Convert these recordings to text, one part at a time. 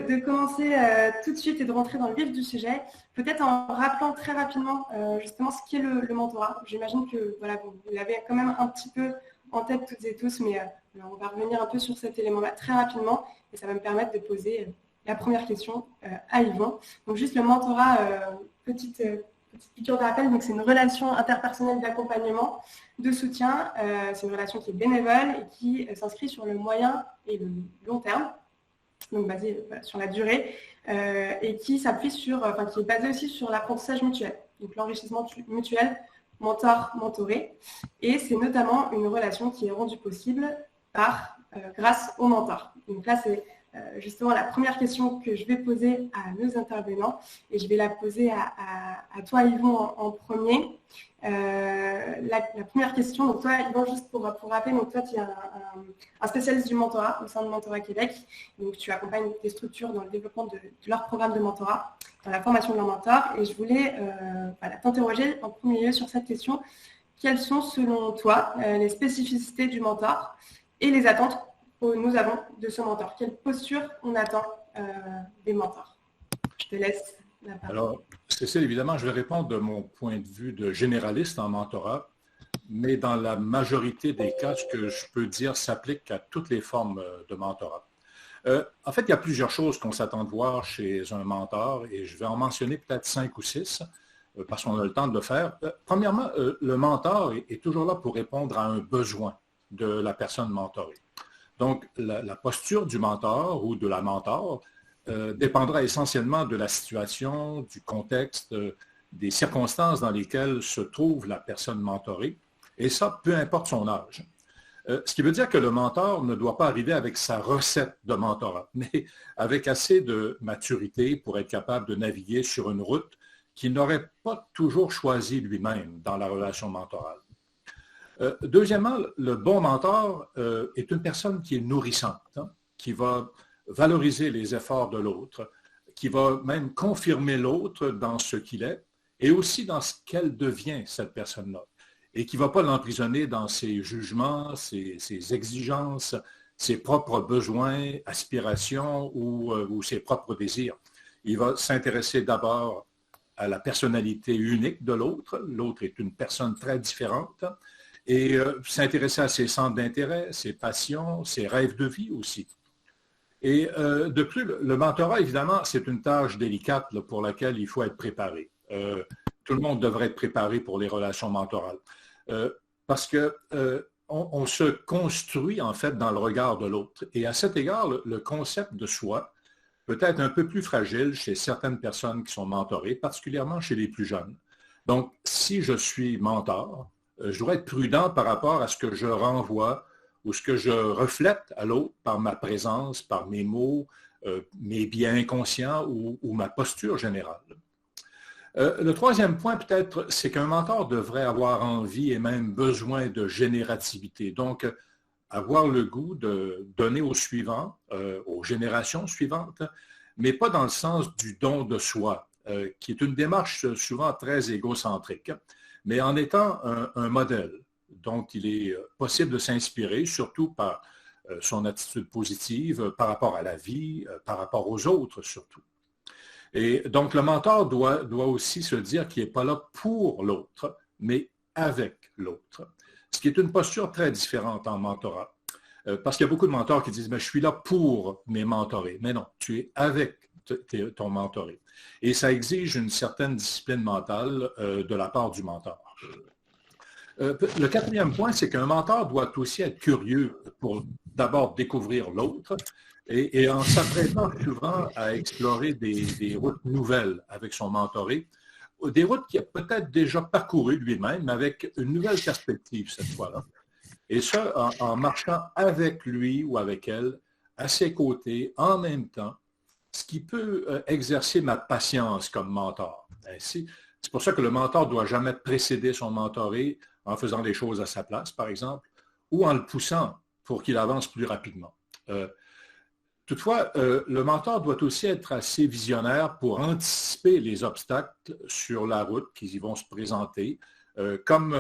de commencer tout de suite et de rentrer dans le vif du sujet, peut-être en rappelant très rapidement justement ce qu'est le mentorat. J'imagine que voilà, vous l'avez quand même un petit peu en tête toutes et tous, mais on va revenir un peu sur cet élément-là très rapidement et ça va me permettre de poser la première question à Yvan. Donc juste le mentorat, petite piqûre de rappel, donc c'est une relation interpersonnelle d'accompagnement, de soutien. C'est une relation qui est bénévole et qui s'inscrit sur le moyen et le long terme, donc basée sur la durée, et qui s'appuie qui est basée aussi sur l'apprentissage mutuel, donc l'enrichissement mutuel, mentor-mentoré. Et c'est notamment une relation qui est rendue possible grâce au mentor. Donc là, c'est justement la première question que je vais poser à nos intervenants et je vais la poser à toi Yvon en premier. La première question, donc toi Yvon, juste pour rappeler, donc toi tu es un spécialiste du mentorat au sein de Mentorat Québec, donc tu accompagnes des structures dans le développement de leur programme de mentorat, dans la formation de leurs mentors, et je voulais t'interroger en premier lieu sur cette question. Quelles sont selon toi les spécificités du mentor et les attentes que nous avons de ce mentor? Quelle posture on attend des mentors? Je te laisse la parole. Alors, Cécile, évidemment, je vais répondre de mon point de vue de généraliste en mentorat, mais dans la majorité des cas, ce que je peux dire s'applique à toutes les formes de mentorat. En fait, il y a plusieurs choses qu'on s'attend de voir chez un mentor, et je vais en mentionner peut-être 5 ou 6, parce qu'on a le temps de le faire. Premièrement, le mentor est toujours là pour répondre à un besoin de la personne mentorée. Donc, la posture du mentor ou de la mentor dépendra essentiellement de la situation, du contexte, des circonstances dans lesquelles se trouve la personne mentorée, et ça, peu importe son âge. Ce qui veut dire que le mentor ne doit pas arriver avec sa recette de mentorat, mais avec assez de maturité pour être capable de naviguer sur une route qu'il n'aurait pas toujours choisie lui-même dans la relation mentorale. Deuxièmement, le bon mentor est une personne qui est nourrissante, qui va valoriser les efforts de l'autre, qui va même confirmer l'autre dans ce qu'il est et aussi dans ce qu'elle devient, cette personne-là, et qui ne va pas l'emprisonner dans ses jugements, ses exigences, ses propres besoins, aspirations ou ses propres désirs. Il va s'intéresser d'abord à la personnalité unique de l'autre. L'autre est une personne très différente. Et s'intéresser à ses centres d'intérêt, ses passions, ses rêves de vie aussi. Et de plus, le mentorat, évidemment, c'est une tâche délicate là, pour laquelle il faut être préparé. Tout le monde devrait être préparé pour les relations mentorales. Parce qu'on se construit, en fait, dans le regard de l'autre. Et à cet égard, le concept de soi peut être un peu plus fragile chez certaines personnes qui sont mentorées, particulièrement chez les plus jeunes. Donc, si je suis mentor, je dois être prudent par rapport à ce que je renvoie ou ce que je reflète à l'autre par ma présence, par mes mots, mes biais inconscients ou ma posture générale. Le troisième point, peut-être, c'est qu'un mentor devrait avoir envie et même besoin de générativité. Donc, avoir le goût de donner aux suivants, aux générations suivantes, mais pas dans le sens du don de soi, qui est une démarche souvent très égocentrique, mais en étant un modèle dont il est possible de s'inspirer, surtout par son attitude positive par rapport à la vie, par rapport aux autres surtout. Et donc le mentor doit aussi se dire qu'il n'est pas là pour l'autre, mais avec l'autre, ce qui est une posture très différente en mentorat. Parce qu'il y a beaucoup de mentors qui disent « je suis là pour mes mentorés ». Mais non, tu es avec ton mentoré. Et ça exige une certaine discipline mentale de la part du mentor. Le quatrième point, c'est qu'un mentor doit aussi être curieux pour d'abord découvrir l'autre et en s'apprêtant souvent à explorer des routes nouvelles avec son mentoré, des routes qu'il a peut-être déjà parcourues lui-même, mais avec une nouvelle perspective cette fois-là. Et ça, en marchant avec lui ou avec elle, à ses côtés, en même temps, ce qui peut exercer ma patience comme mentor. Ainsi, c'est pour ça que le mentor ne doit jamais précéder son mentoré en faisant des choses à sa place, par exemple, ou en le poussant pour qu'il avance plus rapidement. Toutefois, le mentor doit aussi être assez visionnaire pour anticiper les obstacles sur la route qui y vont se présenter, comme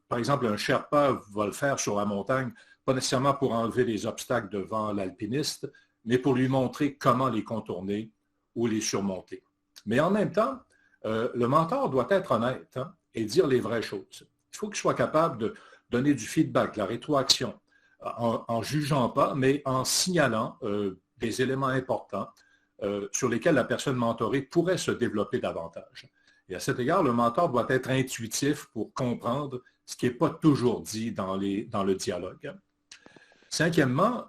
par exemple un Sherpa va le faire sur la montagne, pas nécessairement pour enlever les obstacles devant l'alpiniste, mais pour lui montrer comment les contourner ou les surmonter. Mais en même temps, le mentor doit être honnête et dire les vraies choses. Il faut qu'il soit capable de donner du feedback, de la rétroaction, en jugeant pas, mais en signalant des éléments importants sur lesquels la personne mentorée pourrait se développer davantage. Et à cet égard, le mentor doit être intuitif pour comprendre ce qui n'est pas toujours dit dans le dialogue. Cinquièmement,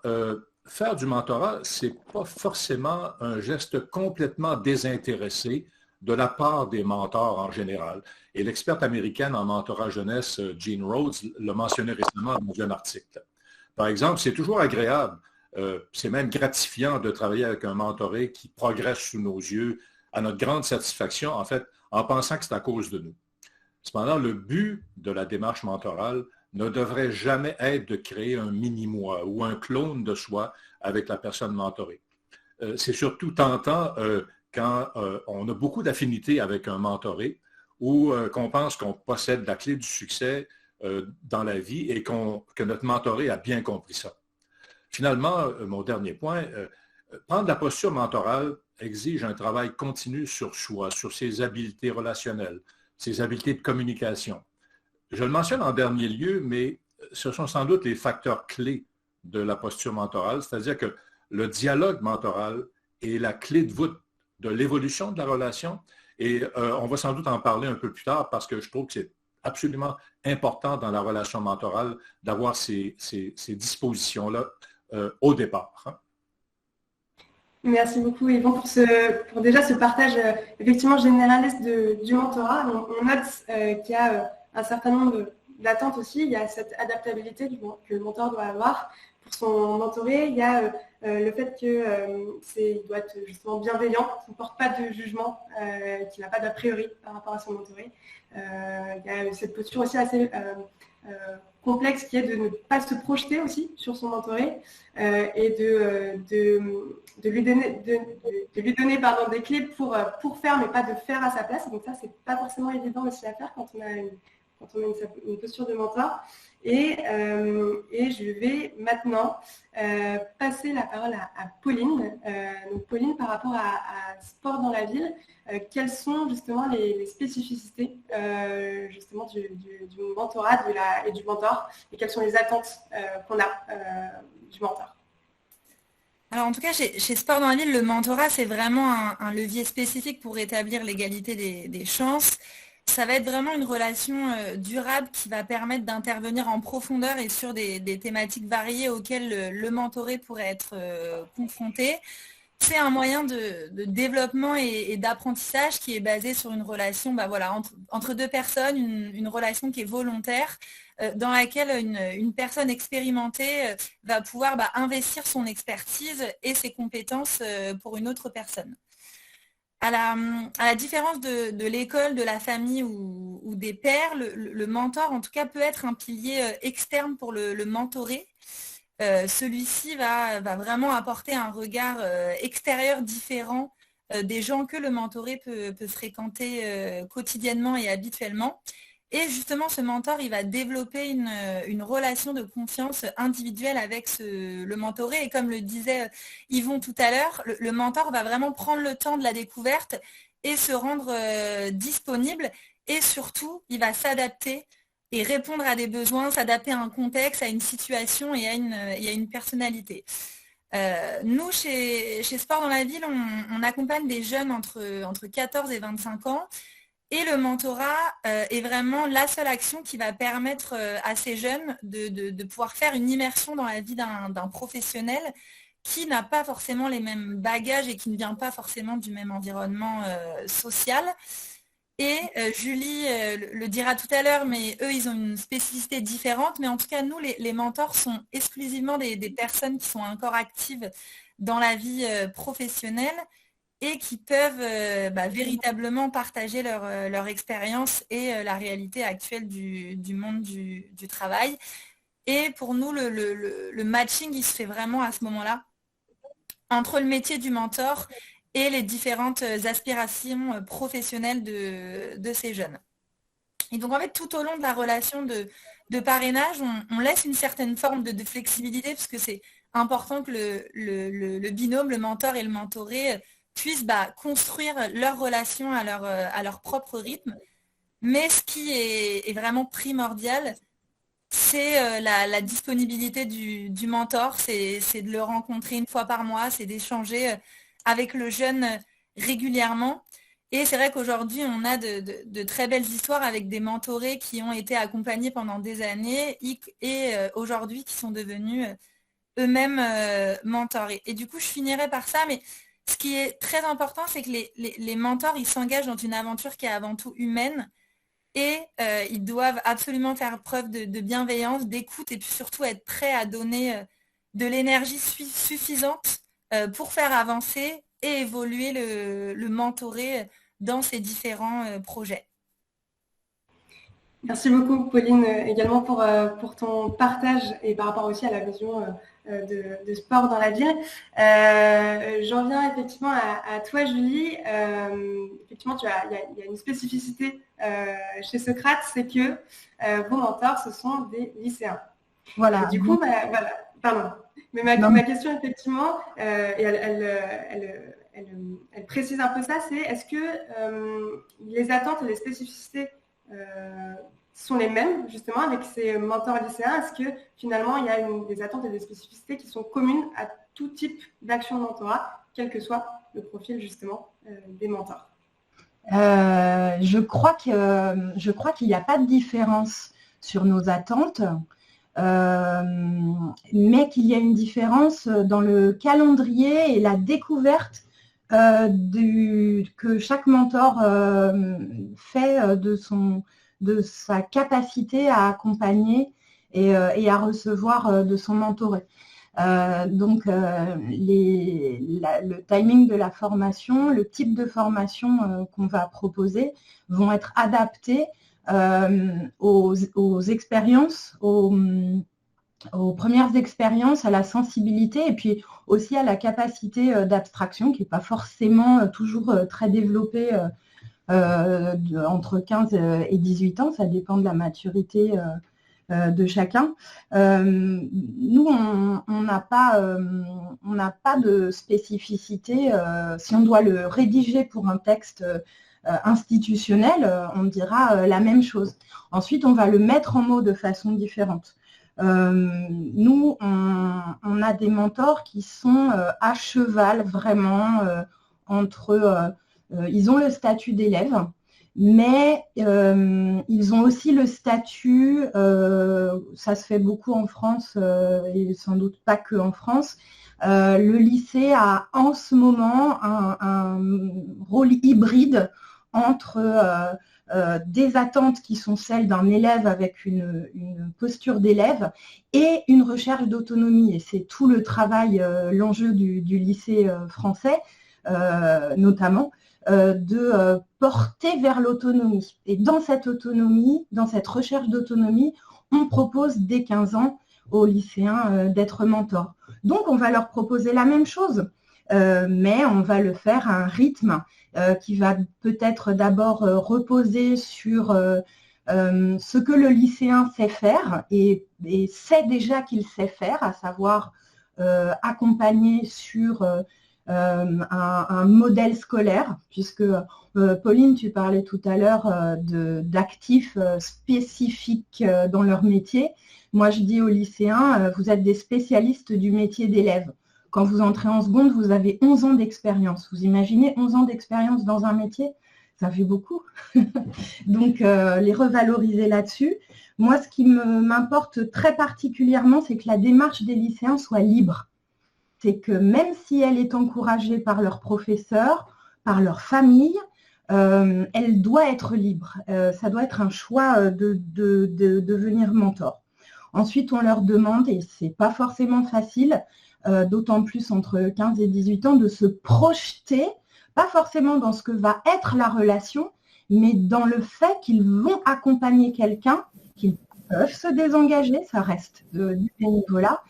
faire du mentorat, ce n'est pas forcément un geste complètement désintéressé de la part des mentors en général. Et l'experte américaine en mentorat jeunesse, Jean Rhodes, l'a mentionné récemment dans un article. Par exemple, c'est toujours agréable, c'est même gratifiant de travailler avec un mentoré qui progresse sous nos yeux, à notre grande satisfaction, en fait, en pensant que c'est à cause de nous. Cependant, le but de la démarche mentorale ne devrait jamais être de créer un mini-moi ou un clone de soi avec la personne mentorée. C'est surtout tentant quand on a beaucoup d'affinités avec un mentoré ou qu'on pense qu'on possède la clé du succès dans la vie et que notre mentoré a bien compris ça. Finalement, mon dernier point, prendre la posture mentorale exige un travail continu sur soi, sur ses habiletés relationnelles, ses habiletés de communication. Je le mentionne en dernier lieu, mais ce sont sans doute les facteurs clés de la posture mentorale, c'est-à-dire que le dialogue mentoral est la clé de voûte de l'évolution de la relation et on va sans doute en parler un peu plus tard parce que je trouve que c'est absolument important dans la relation mentorale d'avoir ces dispositions-là au départ. Merci beaucoup Yvon pour déjà ce partage effectivement généraliste du mentorat. On note qu'il y a un certain nombre d'attentes aussi. Il y a cette adaptabilité que le mentor doit avoir pour son mentoré. Il y a le fait qu'il doit être justement bienveillant, qu'il ne porte pas de jugement, qu'il n'a pas d'a priori par rapport à son mentoré. Il y a cette posture aussi assez complexe qui est de ne pas se projeter aussi sur son mentoré et de lui donner des clés pour faire, mais pas de faire à sa place. Donc ça, c'est pas forcément évident aussi à faire quand on a une posture de mentor. Et je vais maintenant passer la parole à Pauline. Donc Pauline, par rapport à sport dans la ville, quelles sont justement les spécificités justement du mentorat et du mentor et quelles sont les attentes qu'on a du mentor? Alors en tout cas, chez Sport dans la ville, le mentorat, c'est vraiment un levier spécifique pour rétablir l'égalité des chances. Ça va être vraiment une relation durable qui va permettre d'intervenir en profondeur et sur des thématiques variées auxquelles le mentoré pourrait être confronté. C'est un moyen de développement et d'apprentissage qui est basé sur une relation entre deux personnes, une relation qui est volontaire, dans laquelle une personne expérimentée va pouvoir investir son expertise et ses compétences pour une autre personne. À la différence de l'école, de la famille ou des pairs, le mentor, en tout cas, peut être un pilier externe pour le mentoré. Celui-ci va vraiment apporter un regard extérieur différent des gens que le mentoré peut fréquenter quotidiennement et habituellement. Et justement, ce mentor, il va développer une relation de confiance individuelle avec le mentoré. Et comme le disait Yvon tout à l'heure, le mentor va vraiment prendre le temps de la découverte et se rendre disponible. Et surtout, il va s'adapter et répondre à des besoins, s'adapter à un contexte, à une situation et à une personnalité. Nous, chez Sport dans la ville, on accompagne des jeunes entre 14 et 25 ans. Et le mentorat est vraiment la seule action qui va permettre à ces jeunes de pouvoir faire une immersion dans la vie d'un professionnel qui n'a pas forcément les mêmes bagages et qui ne vient pas forcément du même environnement social. Et Julie le dira tout à l'heure, mais eux, ils ont une spécificité différente. Mais en tout cas, nous, les mentors sont exclusivement des personnes qui sont encore actives dans la vie professionnelle et qui peuvent véritablement partager leur expérience et la réalité actuelle du monde du travail. Et pour nous, le matching, il se fait vraiment à ce moment-là entre le métier du mentor et les différentes aspirations professionnelles de ces jeunes. Et donc, en fait, tout au long de la relation de parrainage, on laisse une certaine forme de flexibilité, puisque c'est important que le binôme, le mentor et le mentoré puissent construire leur relation à leur propre rythme. Mais ce qui est vraiment primordial, c'est la disponibilité du mentor, c'est de le rencontrer une fois par mois, c'est d'échanger avec le jeune régulièrement. Et c'est vrai qu'aujourd'hui, on a de très belles histoires avec des mentorés qui ont été accompagnés pendant des années et aujourd'hui qui sont devenus eux-mêmes mentors. Et du coup, je finirai par ça, mais ce qui est très important, c'est que les mentors, ils s'engagent dans une aventure qui est avant tout humaine et ils doivent absolument faire preuve de bienveillance, d'écoute et puis surtout être prêts à donner de l'énergie suffisante pour faire avancer et évoluer le mentoré dans ses différents projets. Merci beaucoup, Pauline, également pour ton partage et par rapport aussi à la vision de sport dans la ville. J'en viens effectivement à toi, Julie. Effectivement, il y a une spécificité chez Socrate, c'est que vos mentors, ce sont des lycéens. Voilà. Et du coup, voilà, pardon. Mais ma question, effectivement, et elle précise un peu ça, c'est est-ce que les attentes et les spécificités sont les mêmes, justement, avec ces mentors lycéens? Est-ce que, finalement, il y a des attentes et des spécificités qui sont communes à tout type d'action de mentorat, quel que soit le profil, justement, des mentors? Je crois qu'il n'y a pas de différence sur nos attentes, mais qu'il y a une différence dans le calendrier et la découverte que chaque mentor fait de sa capacité à accompagner et à recevoir de son mentoré. Donc, le timing de la formation, le type de formation qu'on va proposer vont être adaptés aux expériences, aux premières expériences, à la sensibilité et puis aussi à la capacité d'abstraction qui n'est pas forcément toujours très développée entre 15 et 18 ans, ça dépend de la maturité de chacun. Nous, on n'a pas de spécificité. Si on doit le rédiger pour un texte institutionnel, on dira la même chose. Ensuite, on va le mettre en mots de façon différente. Nous, on a des mentors qui sont à cheval vraiment entre... ils ont le statut d'élève, mais ils ont aussi le statut, ça se fait beaucoup en France et sans doute pas que en France, le lycée a en ce moment un rôle hybride entre des attentes qui sont celles d'un élève avec une posture d'élève et une recherche d'autonomie. Et c'est tout le travail, l'enjeu du lycée français, notamment, de porter vers l'autonomie. Et dans cette autonomie, dans cette recherche d'autonomie, on propose dès 15 ans aux lycéens d'être mentors. Donc, on va leur proposer la même chose, mais on va le faire à un rythme qui va peut-être d'abord reposer sur ce que le lycéen sait faire et sait déjà qu'il sait faire, à savoir accompagner sur un modèle scolaire, puisque Pauline, tu parlais tout à l'heure d'actifs spécifiques dans leur métier. Moi, je dis aux lycéens, vous êtes des spécialistes du métier d'élève. Quand vous entrez en seconde, vous avez 11 ans d'expérience. Vous imaginez 11 ans d'expérience dans un métier? Ça fait beaucoup. Donc, les revaloriser là-dessus. Moi, ce qui m'importe très particulièrement, c'est que la démarche des lycéens soit libre. C'est que même si elle est encouragée par leurs professeurs, par leur famille, elle doit être libre. Ça doit être un choix de devenir mentor. Ensuite, on leur demande, et ce n'est pas forcément facile, d'autant plus entre 15 et 18 ans, de se projeter, pas forcément dans ce que va être la relation, mais dans le fait qu'ils vont accompagner quelqu'un, qu'ils peuvent se désengager, ça reste du bénévolat,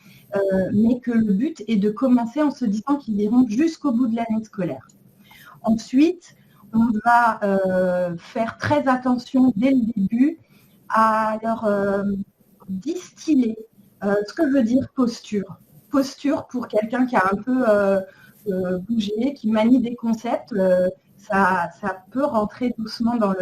mais que le but est de commencer en se disant qu'ils iront jusqu'au bout de l'année scolaire. Ensuite, on va faire très attention dès le début à leur distiller ce que veut dire posture. posture pour quelqu'un qui a un peu bougé, qui manie des concepts. Ça peut rentrer doucement dans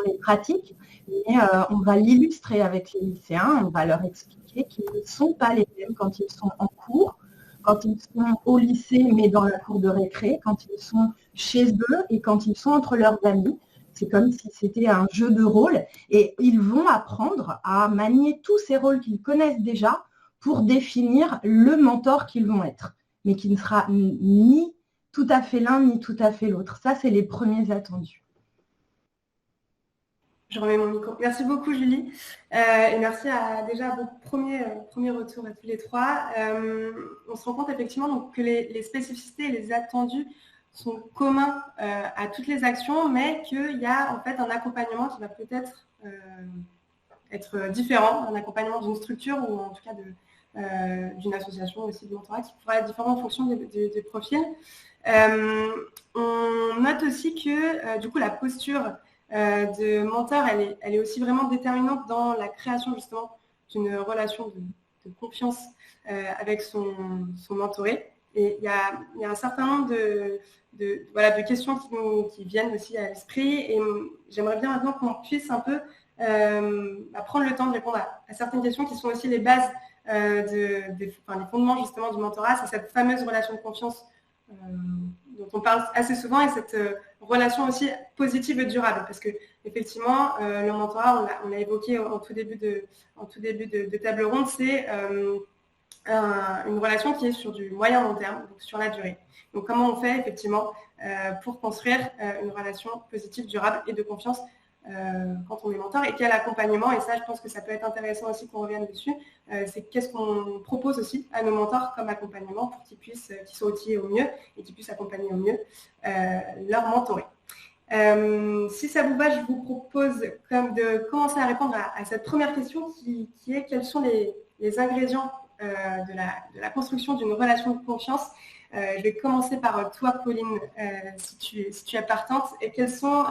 les pratiques, mais on va l'illustrer avec les lycéens, on va leur expliquer qu'ils ne sont pas les mêmes quand ils sont en cours, quand ils sont au lycée, mais dans la cour de récré, quand ils sont chez eux et quand ils sont entre leurs amis. C'est comme si c'était un jeu de rôle et ils vont apprendre à manier tous ces rôles qu'ils connaissent déjà pour définir le mentor qu'ils vont être, mais qui ne sera ni tout à fait l'un ni tout à fait l'autre. Ça, c'est les premiers attendus. Je remets mon micro. Merci beaucoup, Julie. Et merci déjà à vos premiers retours à tous les trois. On se rend compte effectivement donc, que les spécificités et les attendus sont communs à toutes les actions, mais qu'il y a en fait un accompagnement qui va peut-être être différent, un accompagnement d'une structure ou en tout cas d'une association aussi de mentorat qui pourra être différent en fonction des profils. On note aussi que du coup la posture de mentor, elle est aussi vraiment déterminante dans la création justement d'une relation de confiance avec son mentoré. Et il y a un certain nombre de questions qui viennent aussi à l'esprit. Et j'aimerais bien maintenant qu'on puisse un peu prendre le temps de répondre à certaines questions qui sont aussi les bases, les fondements justement du mentorat. C'est cette fameuse relation de confiance dont on parle assez souvent et cette relation aussi positive et durable. Parce que effectivement, le mentorat, on l'a évoqué en tout début de table ronde, c'est une relation qui est sur du moyen long terme, donc sur la durée. Donc comment on fait effectivement pour construire une relation positive, durable et de confiance quand on est mentor, et quel accompagnement, et ça je pense que ça peut être intéressant aussi qu'on revienne dessus, c'est qu'est-ce qu'on propose aussi à nos mentors comme accompagnement pour qu'ils soient outillés au mieux et qu'ils puissent accompagner au mieux leur mentoré. Si ça vous va, je vous propose de commencer à répondre à cette première question qui est quels sont les ingrédients de la construction d'une relation de confiance. Je vais commencer par toi, Pauline, si tu es partante. Et quels sont,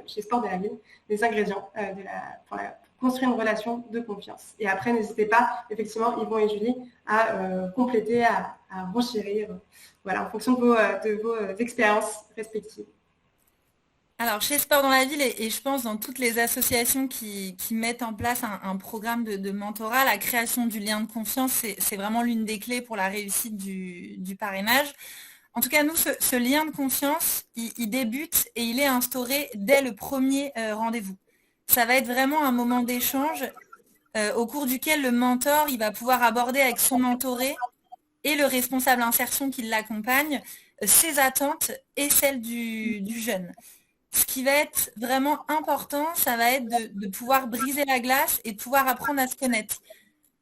chez Sport de la Ville, les ingrédients pour construire une relation de confiance? Et après, n'hésitez pas, effectivement, Yvon et Julie, à compléter, à renchérir, en fonction de vos expériences respectives. Alors, chez Sport dans la ville, et je pense dans toutes les associations qui mettent en place un programme de mentorat, la création du lien de confiance, c'est vraiment l'une des clés pour la réussite du parrainage. En tout cas, nous, ce lien de confiance, il débute et il est instauré dès le premier rendez-vous. Ça va être vraiment un moment d'échange au cours duquel le mentor, il va pouvoir aborder avec son mentoré et le responsable insertion qui l'accompagne, ses attentes et celles du jeune. Ce qui va être vraiment important, ça va être de pouvoir briser la glace et de pouvoir apprendre à se connaître.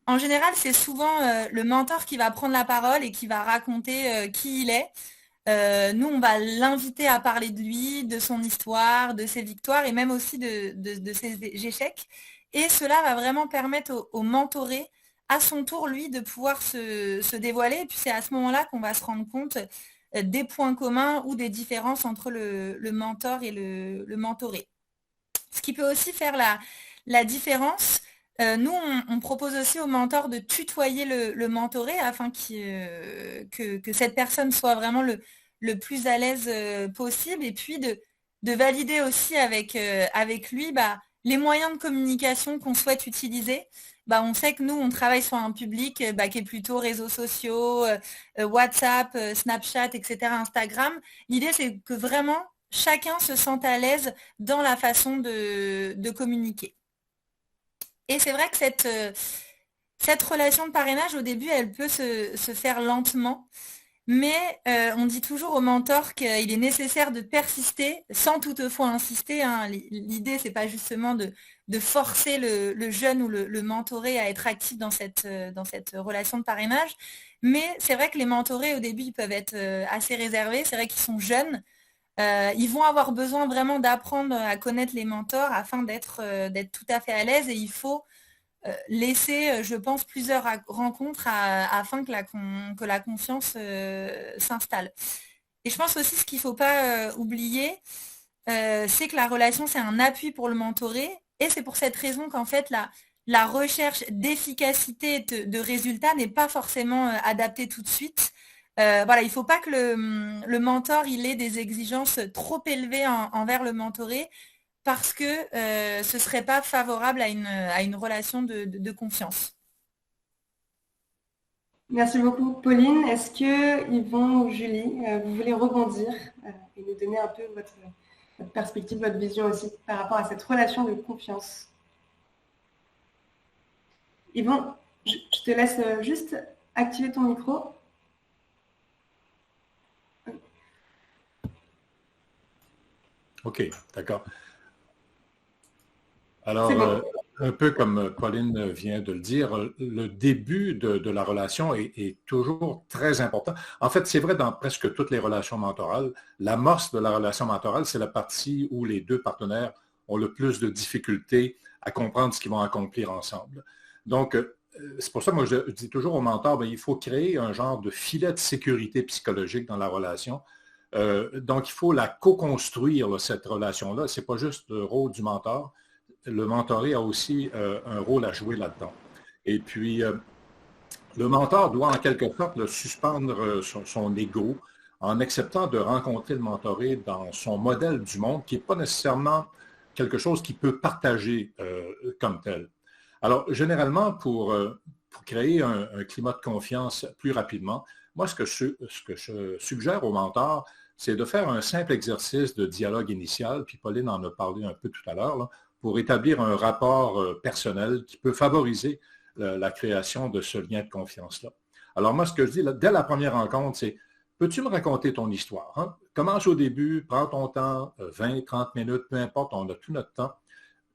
En général, c'est souvent le mentor qui va prendre la parole et qui va raconter qui il est. Nous, on va l'inviter à parler de lui, de son histoire, de ses victoires et même aussi de ses échecs. Et cela va vraiment permettre au mentoré, à son tour, lui, de pouvoir se dévoiler. Et puis, c'est à ce moment-là qu'on va se rendre compte des points communs ou des différences entre le mentor et le mentoré. Ce qui peut aussi faire la différence, nous, on propose aussi au mentor de tutoyer le mentoré afin que cette personne soit vraiment le plus à l'aise possible et puis de valider aussi avec lui les moyens de communication qu'on souhaite utiliser. On sait que nous, on travaille sur un public qui est plutôt réseaux sociaux, WhatsApp, Snapchat, etc., Instagram. L'idée, c'est que vraiment, chacun se sente à l'aise dans la façon de communiquer. Et c'est vrai que cette relation de parrainage, au début, elle peut se faire lentement. Mais on dit toujours au mentor qu'il est nécessaire de persister sans toutefois insister. L'idée, c'est pas justement de forcer le jeune ou le mentoré à être actif dans cette relation de parrainage. Mais c'est vrai que les mentorés, au début, ils peuvent être assez réservés. C'est vrai qu'ils sont jeunes. Ils vont avoir besoin vraiment d'apprendre à connaître les mentors afin d'être tout à fait à l'aise. Et il faut laisser, je pense, plusieurs rencontres afin que la confiance s'installe. Et je pense aussi ce qu'il ne faut pas oublier, c'est que la relation, c'est un appui pour le mentoré. Et c'est pour cette raison qu'en fait, la recherche d'efficacité de résultats n'est pas forcément adaptée tout de suite. Voilà, il ne faut pas que le mentor il ait des exigences trop élevées envers le mentoré parce que ce ne serait pas favorable à une relation de confiance. Merci beaucoup, Pauline. Est-ce que Yvon ou Julie, vous voulez rebondir et nous donner un peu votre perspective, votre vision aussi par rapport à cette relation de confiance? Yvon, je te laisse juste activer ton micro. OK, d'accord. Alors, Bon. un peu comme Pauline vient de le dire, le début de la relation est toujours très important. En fait, c'est vrai dans presque toutes les relations mentorales. L'amorce de la relation mentorale, c'est la partie où les deux partenaires ont le plus de difficultés à comprendre ce qu'ils vont accomplir ensemble. Donc, c'est pour ça que moi, je dis toujours aux mentors, bien, il faut créer un genre de filet de sécurité psychologique dans la relation. Donc, il faut la co-construire, cette relation-là. Ce n'est pas juste le rôle du mentor. Le mentoré a aussi un rôle à jouer là-dedans. Et puis, le mentor doit en quelque sorte suspendre son ego en acceptant de rencontrer le mentoré dans son modèle du monde, qui n'est pas nécessairement quelque chose qu'il peut partager comme tel. Alors, généralement, pour créer un climat de confiance plus rapidement, moi, ce que je suggère aux mentors, c'est de faire un simple exercice de dialogue initial, puis Pauline en a parlé un peu tout à l'heure, pour établir un rapport personnel qui peut favoriser la création de ce lien de confiance-là. Alors moi, ce que je dis, dès la première rencontre, c'est « Peux-tu me raconter ton histoire? Hein? Commence au début, prends ton temps, 20, 30 minutes, peu importe, on a tout notre temps.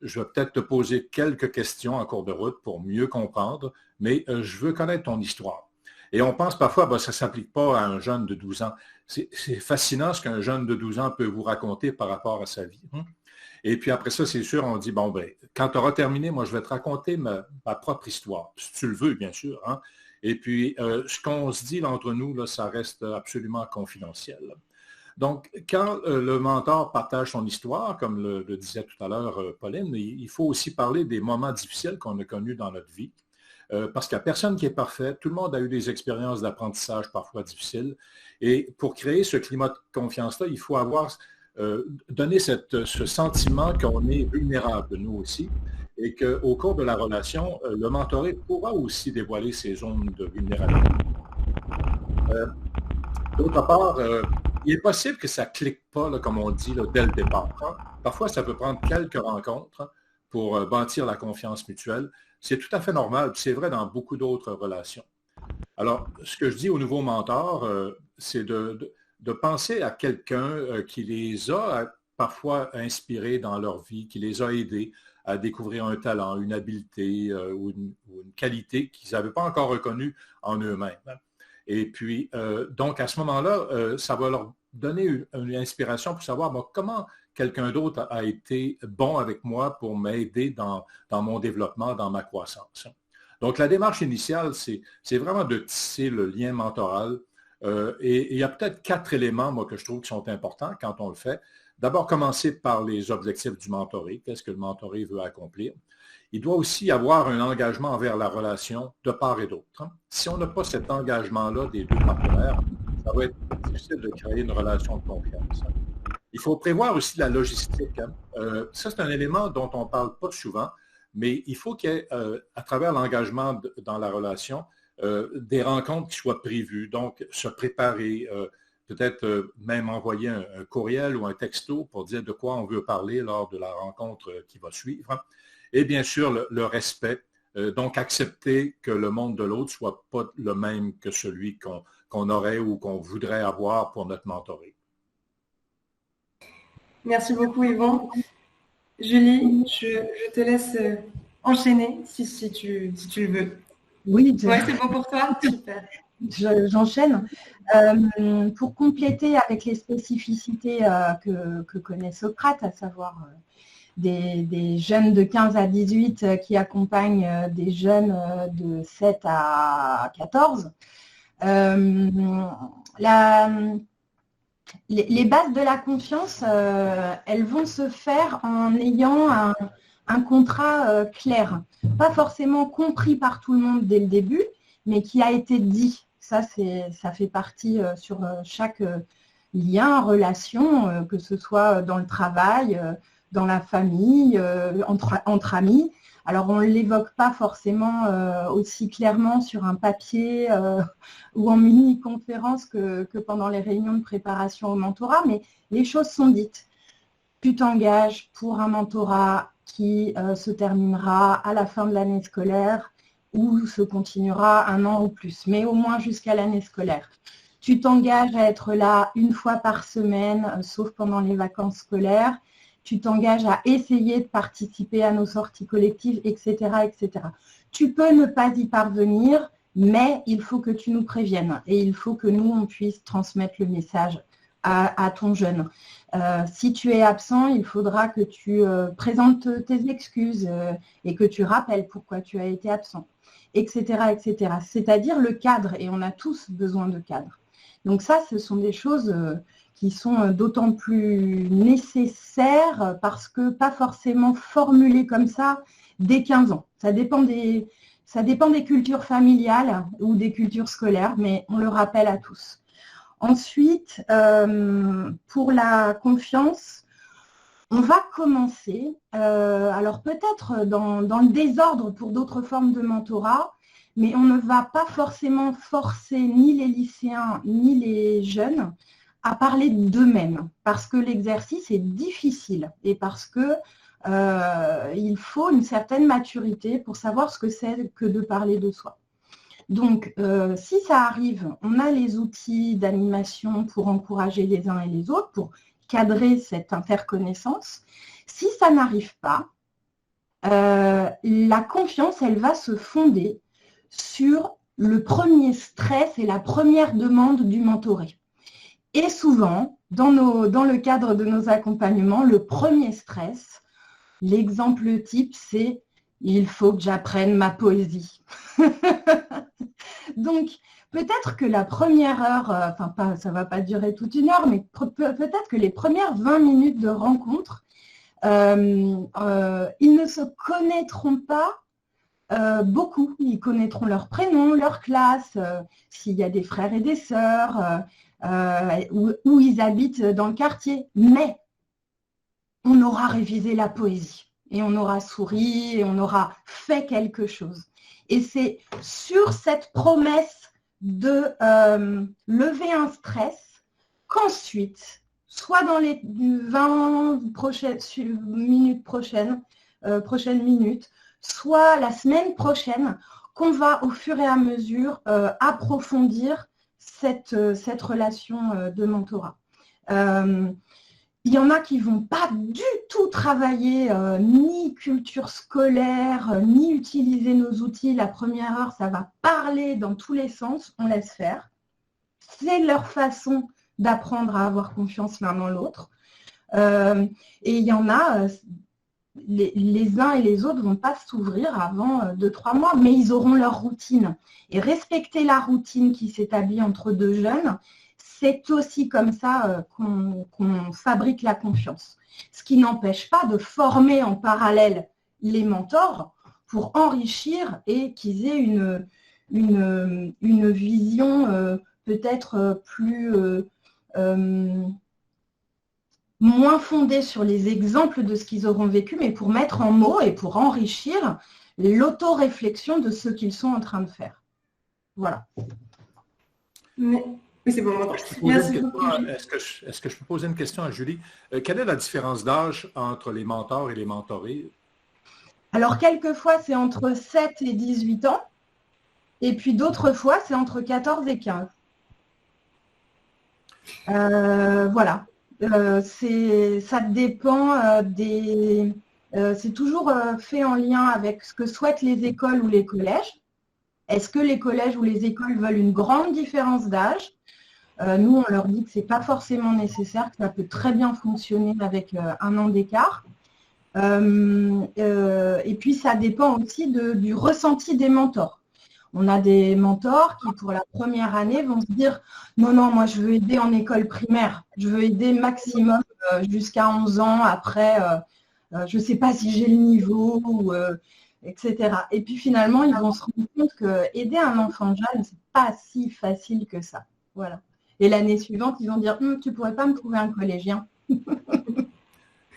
Je vais peut-être te poser quelques questions en cours de route pour mieux comprendre, mais je veux connaître ton histoire. » Et on pense parfois, ça ne s'applique pas à un jeune de 12 ans. C'est fascinant ce qu'un jeune de 12 ans peut vous raconter par rapport à sa vie. Hein? Et puis après ça, c'est sûr, on dit, bon, ben, quand tu auras terminé, moi, je vais te raconter ma propre histoire, si tu le veux, bien sûr. Hein? Et puis, ce qu'on se dit là, entre nous, là, ça reste absolument confidentiel. Donc, quand le mentor partage son histoire, comme le disait tout à l'heure Pauline, il faut aussi parler des moments difficiles qu'on a connus dans notre vie. Parce qu'il n'y a personne qui est parfait. Tout le monde a eu des expériences d'apprentissage parfois difficiles. Et pour créer ce climat de confiance-là, il faut avoir donner ce sentiment qu'on est vulnérable, nous aussi, et qu'au cours de la relation, le mentoré pourra aussi dévoiler ses zones de vulnérabilité. D'autre part, il est possible que ça ne clique pas, là, comme on dit, là, dès le départ. Hein? Parfois, ça peut prendre quelques rencontres pour bâtir la confiance mutuelle. C'est tout à fait normal, c'est vrai dans beaucoup d'autres relations. Alors, ce que je dis aux nouveaux mentors, c'est de penser à quelqu'un qui les a parfois inspirés dans leur vie, qui les a aidés à découvrir un talent, une habileté ou une qualité qu'ils n'avaient pas encore reconnue en eux-mêmes. Et puis, donc, à ce moment-là, ça va leur donner une inspiration pour savoir comment quelqu'un d'autre a été bon avec moi pour m'aider dans mon développement, dans ma croissance. Donc, la démarche initiale, c'est vraiment de tisser le lien mentoral. Et il y a peut-être 4 éléments, moi, que je trouve qui sont importants quand on le fait. D'abord, commencer par les objectifs du mentoré. Qu'est-ce que le mentoré veut accomplir? Il doit aussi y avoir un engagement envers la relation de part et d'autre. Hein. Si on n'a pas cet engagement-là des deux partenaires, ça va être difficile de créer une relation de confiance. Il faut prévoir aussi la logistique. Hein. Ça, c'est un élément dont on ne parle pas souvent, mais il faut qu'il y ait, à travers l'engagement dans la relation, des rencontres qui soient prévues. Donc, se préparer, peut-être même envoyer un courriel ou un texto pour dire de quoi on veut parler lors de la rencontre qui va suivre. Hein. Et bien sûr, le respect. Donc, accepter que le monde de l'autre ne soit pas le même que celui qu'on aurait ou qu'on voudrait avoir pour notre mentoré. Merci beaucoup, Yvon. Julie, je te laisse enchaîner si tu le veux. Oui, ouais, c'est bon pour toi? Super. J'enchaîne. Pour compléter avec les spécificités que connaît Socrate, à savoir des jeunes de 15 à 18 qui accompagnent des jeunes de 7 à 14, les bases de la confiance, elles vont se faire en ayant un contrat clair, pas forcément compris par tout le monde dès le début, mais qui a été dit. Ça fait partie sur chaque lien, relation, que ce soit dans le travail, dans la famille, entre amis. Alors, on ne l'évoque pas forcément aussi clairement sur un papier ou en mini-conférence que pendant les réunions de préparation au mentorat, mais les choses sont dites. Tu t'engages pour un mentorat qui se terminera à la fin de l'année scolaire ou se continuera 1 an ou plus, mais au moins jusqu'à l'année scolaire. Tu t'engages à être là 1 fois par semaine, sauf pendant les vacances scolaires. Tu t'engages à essayer de participer à nos sorties collectives, etc., etc. Tu peux ne pas y parvenir, mais il faut que tu nous préviennes et il faut que nous, on puisse transmettre le message à ton jeune. Si tu es absent, il faudra que tu présentes tes excuses et que tu rappelles pourquoi tu as été absent, etc., etc. C'est-à-dire le cadre, et on a tous besoin de cadre. Donc ça, ce sont des choses qui sont d'autant plus nécessaires parce que pas forcément formulées comme ça dès 15 ans. Ça dépend des cultures familiales ou des cultures scolaires, mais on le rappelle à tous. Ensuite, pour la confiance, on va commencer, alors peut-être dans le désordre pour d'autres formes de mentorat, mais on ne va pas forcément forcer ni les lycéens ni les jeunes à parler d'eux-mêmes, parce que l'exercice est difficile et parce que il faut une certaine maturité pour savoir ce que c'est que de parler de soi. Donc, si ça arrive, on a les outils d'animation pour encourager les uns et les autres, pour cadrer cette interconnaissance. Si ça n'arrive pas, la confiance, elle va se fonder sur le premier stress et la première demande du mentoré. Et souvent, dans le cadre de nos accompagnements, le premier stress, l'exemple type, c'est « il faut que j'apprenne ma poésie ». Donc, peut-être que la première heure, ça ne va pas durer toute 1 heure, mais peut-être que les premières 20 minutes de rencontre, ils ne se connaîtront pas beaucoup. Ils connaîtront leur prénom, leur classe, s'il y a des frères et des sœurs, où ils habitent dans le quartier. Mais on aura révisé la poésie et on aura souri et on aura fait quelque chose. Et c'est sur cette promesse de lever un stress qu'ensuite, soit dans les 20 prochaines minutes, soit la semaine prochaine, qu'on va au fur et à mesure approfondir cette relation de mentorat. Il y en a qui ne vont pas du tout travailler ni culture scolaire, ni utiliser nos outils. La première heure, ça va parler dans tous les sens, on laisse faire. C'est leur façon d'apprendre à avoir confiance l'un dans l'autre. Et il y en a, les uns et les autres ne vont pas s'ouvrir avant 2-3 mois, mais ils auront leur routine. Et respecter la routine qui s'établit entre 2 jeunes, c'est aussi comme ça qu'on fabrique la confiance. Ce qui n'empêche pas de former en parallèle les mentors pour enrichir et qu'ils aient une vision peut-être plus moins fondée sur les exemples de ce qu'ils auront vécu, mais pour mettre en mots et pour enrichir l'auto-réflexion de ce qu'ils sont en train de faire. Voilà. Mais c'est bon. Est-ce que je peux poser une question à Julie? Quelle est la différence d'âge entre les mentors et les mentorés? Alors, quelquefois, c'est entre 7 et 18 ans. Et puis, d'autres fois, c'est entre 14 et 15. Voilà. Ça dépend des... c'est toujours fait en lien avec ce que souhaitent les écoles ou les collèges. Est-ce que les collèges ou les écoles veulent une grande différence d'âge? Nous, on leur dit que ce n'est pas forcément nécessaire, que ça peut très bien fonctionner avec 1 an d'écart. Et puis, ça dépend aussi du ressenti des mentors. On a des mentors qui, pour la première année, vont se dire « Non, non, moi, je veux aider en école primaire. Je veux aider maximum jusqu'à 11 ans. Après, je ne sais pas si j'ai le niveau, etc. Et puis finalement, ils vont se rendre compte qu'aider un enfant jeune, ce n'est pas si facile que ça. Voilà. Et l'année suivante, ils vont dire, tu ne pourrais pas me trouver un collégien.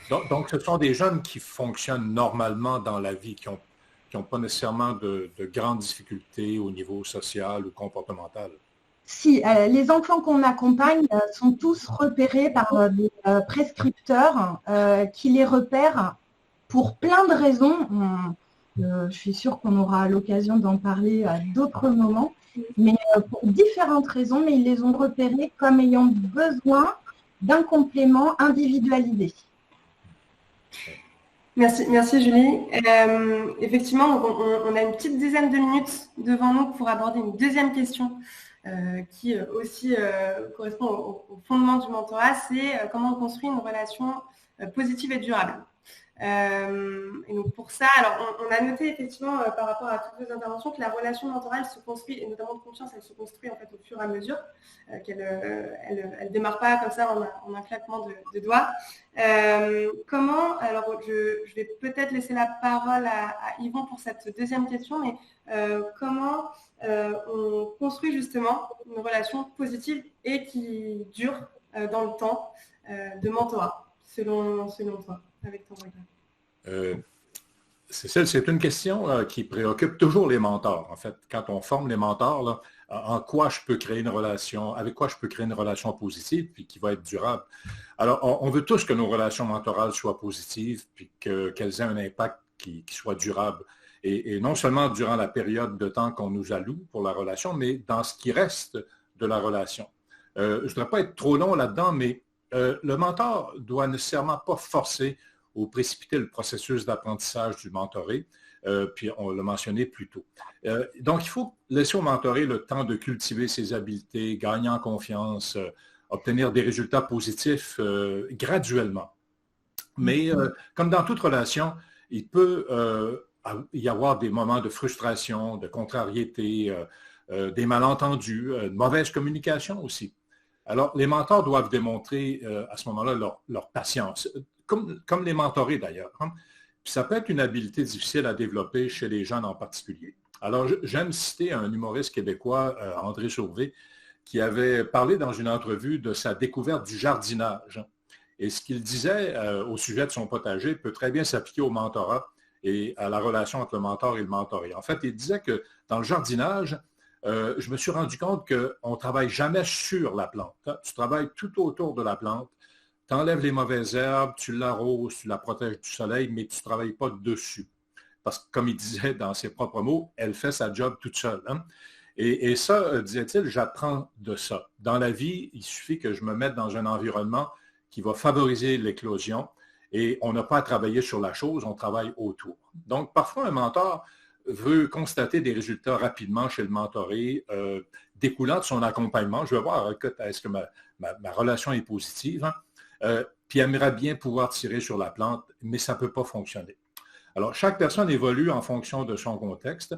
Donc, ce sont des jeunes qui fonctionnent normalement dans la vie, qui n'ont pas nécessairement de grandes difficultés au niveau social ou comportemental. Si, les enfants qu'on accompagne sont tous repérés par des prescripteurs qui les repèrent pour plein de raisons. Je suis sûre qu'on aura l'occasion d'en parler à d'autres moments, mais pour différentes raisons, mais ils les ont repérés comme ayant besoin d'un complément individualisé. Merci Julie. Effectivement, on a une petite dizaine de minutes devant nous pour aborder une deuxième question qui aussi correspond au fondement du mentorat, c'est comment on construit une relation positive et durable. Et donc pour ça, alors on a noté effectivement par rapport à toutes vos interventions que la relation mentorale se construit, et notamment de confiance, elle se construit en fait au fur et à mesure, qu'elle démarre pas comme ça en un claquement de doigts. Comment, alors je vais peut-être laisser la parole à Yvon pour cette deuxième question, mais comment on construit justement une relation positive et qui dure dans le temps de mentorat, selon toi, avec ton regard? C'est une question qui préoccupe toujours les mentors. En fait, quand on forme les mentors, là, en quoi je peux créer une relation, avec quoi je peux créer une relation positive puis qui va être durable. Alors, on veut tous que nos relations mentorales soient positives puis qu'elles aient un impact qui soit durable. Et non seulement durant la période de temps qu'on nous alloue pour la relation, mais dans ce qui reste de la relation. Je ne voudrais pas être trop long là-dedans, mais le mentor doit nécessairement pas forcer ou précipiter le processus d'apprentissage du mentoré, puis on l'a mentionné plus tôt. Donc, il faut laisser au mentoré le temps de cultiver ses habiletés, gagner en confiance, obtenir des résultats positifs graduellement. Mais comme dans toute relation, il peut y avoir des moments de frustration, de contrariété, des malentendus, de mauvaise communication aussi. Alors, les mentors doivent démontrer à ce moment-là leur patience, comme les mentorés d'ailleurs. Hein. Puis ça peut être une habileté difficile à développer chez les jeunes en particulier. Alors, j'aime citer un humoriste québécois, André Sauvé, qui avait parlé dans une entrevue de sa découverte du jardinage. Et ce qu'il disait au sujet de son potager peut très bien s'appliquer au mentorat et à la relation entre le mentor et le mentoré. En fait, il disait que dans le jardinage, je me suis rendu compte qu'on ne travaille jamais sur la plante. Hein. Tu travailles tout autour de la plante. Tu enlèves les mauvaises herbes, tu l'arroses, tu la protèges du soleil, mais tu ne travailles pas dessus. Parce que, comme il disait dans ses propres mots, elle fait sa job toute seule. Hein? Et ça, disait-il, j'apprends de ça. Dans la vie, il suffit que je me mette dans un environnement qui va favoriser l'éclosion et on n'a pas à travailler sur la chose, on travaille autour. Donc, parfois, un mentor veut constater des résultats rapidement chez le mentoré, découlant de son accompagnement. Je vais voir, écoute, est-ce que ma relation est positive? Hein? Puis aimerait bien pouvoir tirer sur la plante, mais ça ne peut pas fonctionner. Alors, chaque personne évolue en fonction de son contexte,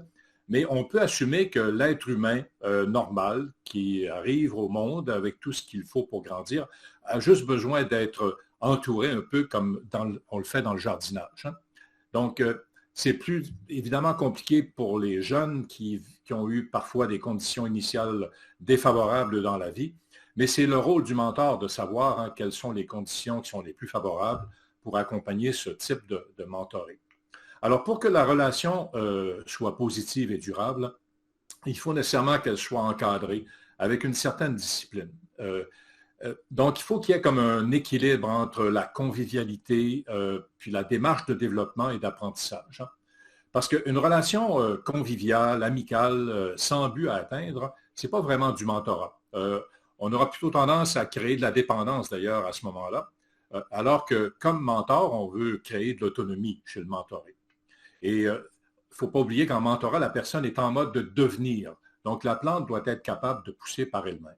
mais on peut assumer que l'être humain normal qui arrive au monde avec tout ce qu'il faut pour grandir a juste besoin d'être entouré un peu comme on le fait dans le jardinage. Hein. Donc, c'est plus évidemment compliqué pour les jeunes qui ont eu parfois des conditions initiales défavorables dans la vie, mais c'est le rôle du mentor de savoir quelles sont les conditions qui sont les plus favorables pour accompagner ce type de mentoré. Alors, pour que la relation soit positive et durable, il faut nécessairement qu'elle soit encadrée avec une certaine discipline. Donc, il faut qu'il y ait comme un équilibre entre la convivialité puis la démarche de développement et d'apprentissage. Hein. Parce qu'une relation conviviale, amicale, sans but à atteindre, ce n'est pas vraiment du mentorat. On aura plutôt tendance à créer de la dépendance d'ailleurs à ce moment-là, alors que comme mentor, on veut créer de l'autonomie chez le mentoré. Et il ne faut pas oublier qu'en mentorat, la personne est en mode de devenir. Donc, la plante doit être capable de pousser par elle-même.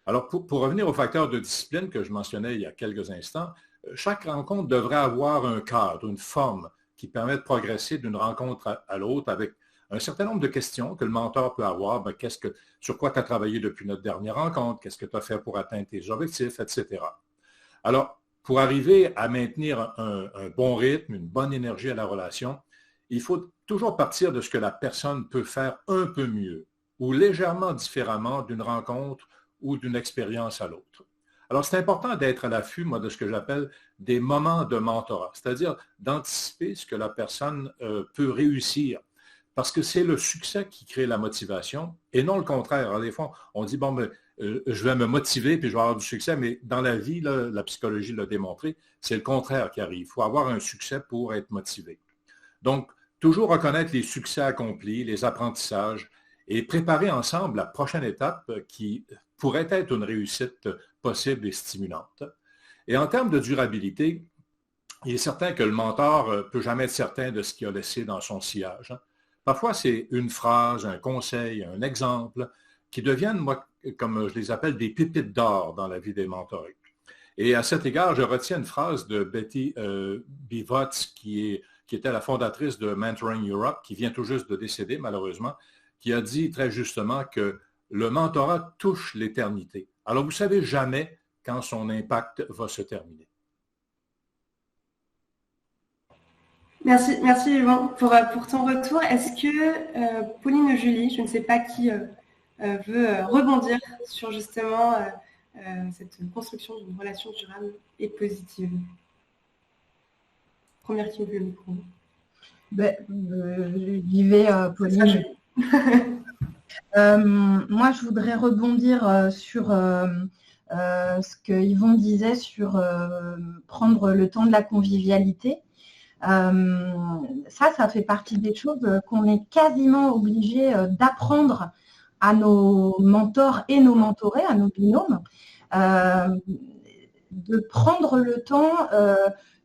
Alors, pour revenir au facteur de discipline que je mentionnais il y a quelques instants, chaque rencontre devrait avoir un cadre, une forme qui permet de progresser d'une rencontre à l'autre avec un certain nombre de questions que le mentor peut avoir. Ben, sur quoi tu as travaillé depuis notre dernière rencontre? Qu'est-ce que tu as fait pour atteindre tes objectifs, etc. Alors, pour arriver à maintenir un bon rythme, une bonne énergie à la relation, il faut toujours partir de ce que la personne peut faire un peu mieux ou légèrement différemment d'une rencontre ou d'une expérience à l'autre. Alors, c'est important d'être à l'affût, moi, de ce que j'appelle des moments de mentorat, c'est-à-dire d'anticiper ce que la personne peut réussir, parce que c'est le succès qui crée la motivation et non le contraire. Alors, des fois, on dit, bon, ben, je vais me motiver puis je vais avoir du succès, mais dans la vie, là, la psychologie l'a démontré, c'est le contraire qui arrive. Il faut avoir un succès pour être motivé. Donc, toujours reconnaître les succès accomplis, les apprentissages et préparer ensemble la prochaine étape qui pourrait être une réussite possible et stimulante. Et en termes de durabilité, il est certain que le mentor ne peut jamais être certain de ce qu'il a laissé dans son sillage. Parfois, c'est une phrase, un conseil, un exemple qui deviennent, moi, comme je les appelle, des pépites d'or dans la vie des mentorés. Et à cet égard, je retiens une phrase de Betty Bivotz, qui était la fondatrice de Mentoring Europe, qui vient tout juste de décéder, malheureusement, qui a dit très justement que le mentorat touche l'éternité. Alors, vous ne savez jamais quand son impact va se terminer. Merci Yvan pour ton retour. Est-ce que Pauline ou Julie, je ne sais pas qui veut rebondir sur justement cette construction d'une relation durable et positive? Première qui ouvre le micro. J'y vais, Pauline. Moi, je voudrais rebondir sur ce que Yvon disait sur prendre le temps de la convivialité. Ça fait partie des choses qu'on est quasiment obligé d'apprendre à nos mentors et nos mentorés, à nos binômes, de prendre le temps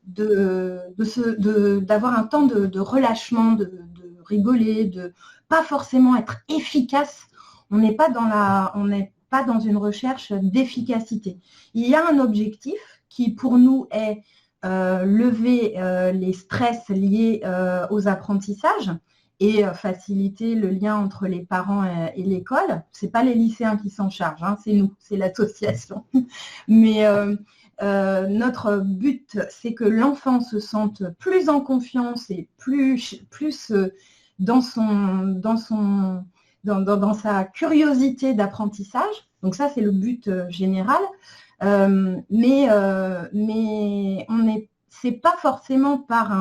d'avoir un temps de relâchement, de rigoler, de pas forcément être efficace. On n'est pas dans une recherche d'efficacité. Il y a un objectif qui pour nous est lever les stress liés aux apprentissages et faciliter le lien entre les parents et l'école. Ce n'est pas les lycéens qui s'en chargent, hein, c'est nous, c'est l'association. Mais notre but, c'est que l'enfant se sente plus en confiance et plus dans sa curiosité d'apprentissage. Donc ça, c'est le but général. Mais c'est pas forcément par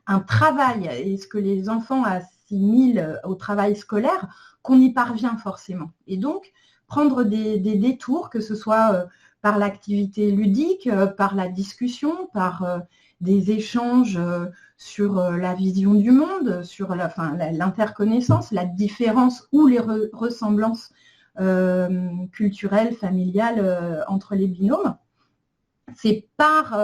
un travail et ce que les enfants assimilent au travail scolaire qu'on y parvient forcément. Et donc, prendre des détours, que ce soit par l'activité ludique, par la discussion, par des échanges sur la vision du monde, sur l'interconnaissance, la différence ou les ressemblances culturelles, familiales entre les binômes. C'est par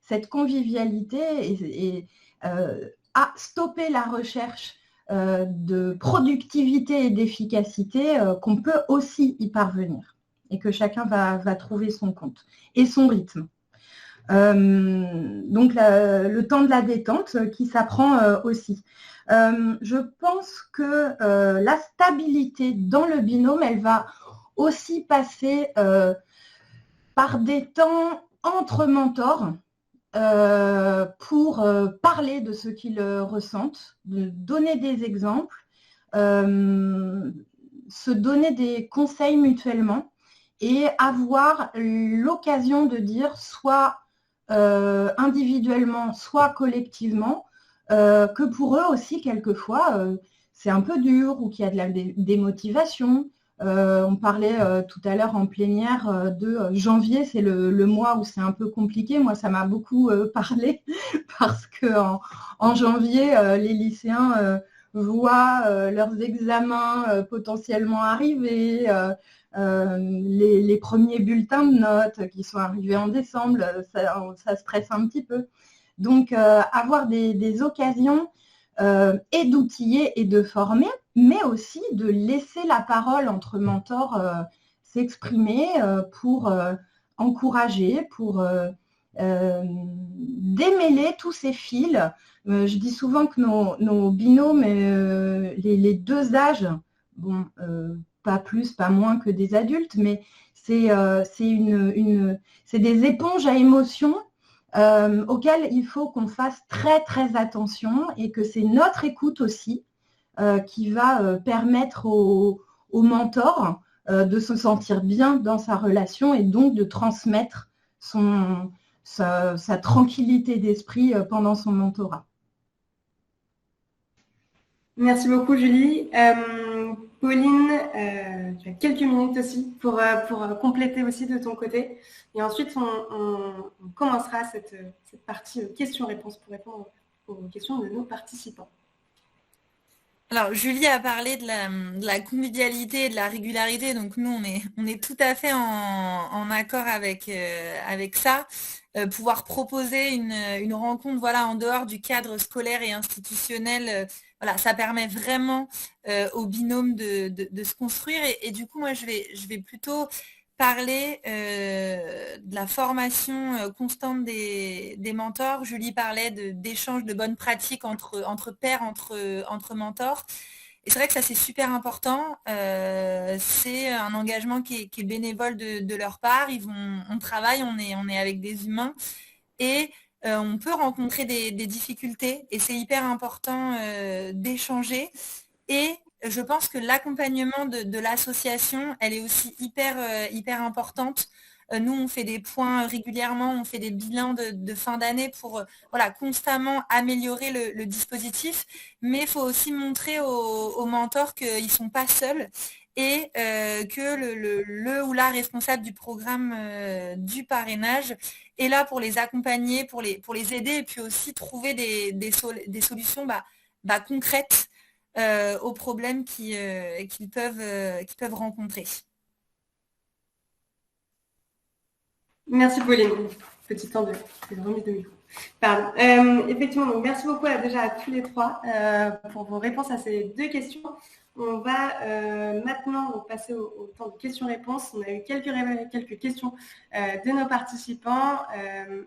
cette convivialité et à stopper la recherche de productivité et d'efficacité qu'on peut aussi y parvenir et que chacun va trouver son compte et son rythme. Donc le temps de la détente qui s'apprend aussi. Je pense que la stabilité dans le binôme, elle va aussi passer par des temps entre mentors pour parler de ce qu'ils ressentent, de donner des exemples, se donner des conseils mutuellement et avoir l'occasion de dire soit individuellement, soit collectivement, que pour eux aussi, quelquefois, c'est un peu dur ou qu'il y a de la démotivation. On parlait tout à l'heure en plénière de janvier, c'est le mois où c'est un peu compliqué. Moi, ça m'a beaucoup parlé parce qu'en janvier, les lycéens voient leurs examens potentiellement arriver, les premiers bulletins de notes qui sont arrivés en décembre, ça stresse un petit peu. Donc, avoir des occasions et d'outiller et de former, mais aussi de laisser la parole entre mentors s'exprimer pour deux pour démêler tous ces fils. Je dis souvent que nos binômes, les deux âges, bon, pas plus, pas moins que des adultes, mais c'est des éponges à émotions auxquelles il faut qu'on fasse très, très attention et que c'est notre écoute aussi qui va permettre au mentor de se sentir bien dans sa relation et donc de transmettre sa tranquillité d'esprit pendant son mentorat. Merci beaucoup, Julie. Pauline, tu as quelques minutes aussi pour compléter aussi de ton côté. Et ensuite, on commencera cette partie questions-réponses pour répondre aux questions de nos participants. Alors, Julie a parlé de la convivialité et de la régularité. Donc, nous, on est tout à fait en accord avec ça. Pouvoir proposer une rencontre voilà, en dehors du cadre scolaire et institutionnel, voilà, ça permet vraiment au binôme de se construire. Et du coup, moi, je vais plutôt parler de la formation constante des mentors. Julie parlait d'échanges de bonnes pratiques entre pairs, entre mentors. Et c'est vrai que ça, c'est super important. C'est un engagement qui est bénévole de leur part. On travaille, on est avec des humains et on peut rencontrer des difficultés et c'est hyper important d'échanger. Et je pense que l'accompagnement de l'association, elle est aussi hyper importante. Nous, on fait des points régulièrement, on fait des bilans de fin d'année pour voilà, constamment améliorer le dispositif. Mais il faut aussi montrer aux mentors qu'ils ne sont pas seuls et que le ou la responsable du programme du parrainage est là pour les accompagner, pour les aider et puis aussi trouver des solutions concrètes aux problèmes qu'ils peuvent rencontrer. Merci Pauline. Petit temps de remise de micro. Pardon. Effectivement, donc merci beaucoup déjà à tous les trois pour vos réponses à ces deux questions. On va maintenant passer au temps de questions-réponses. On a eu quelques questions de nos participants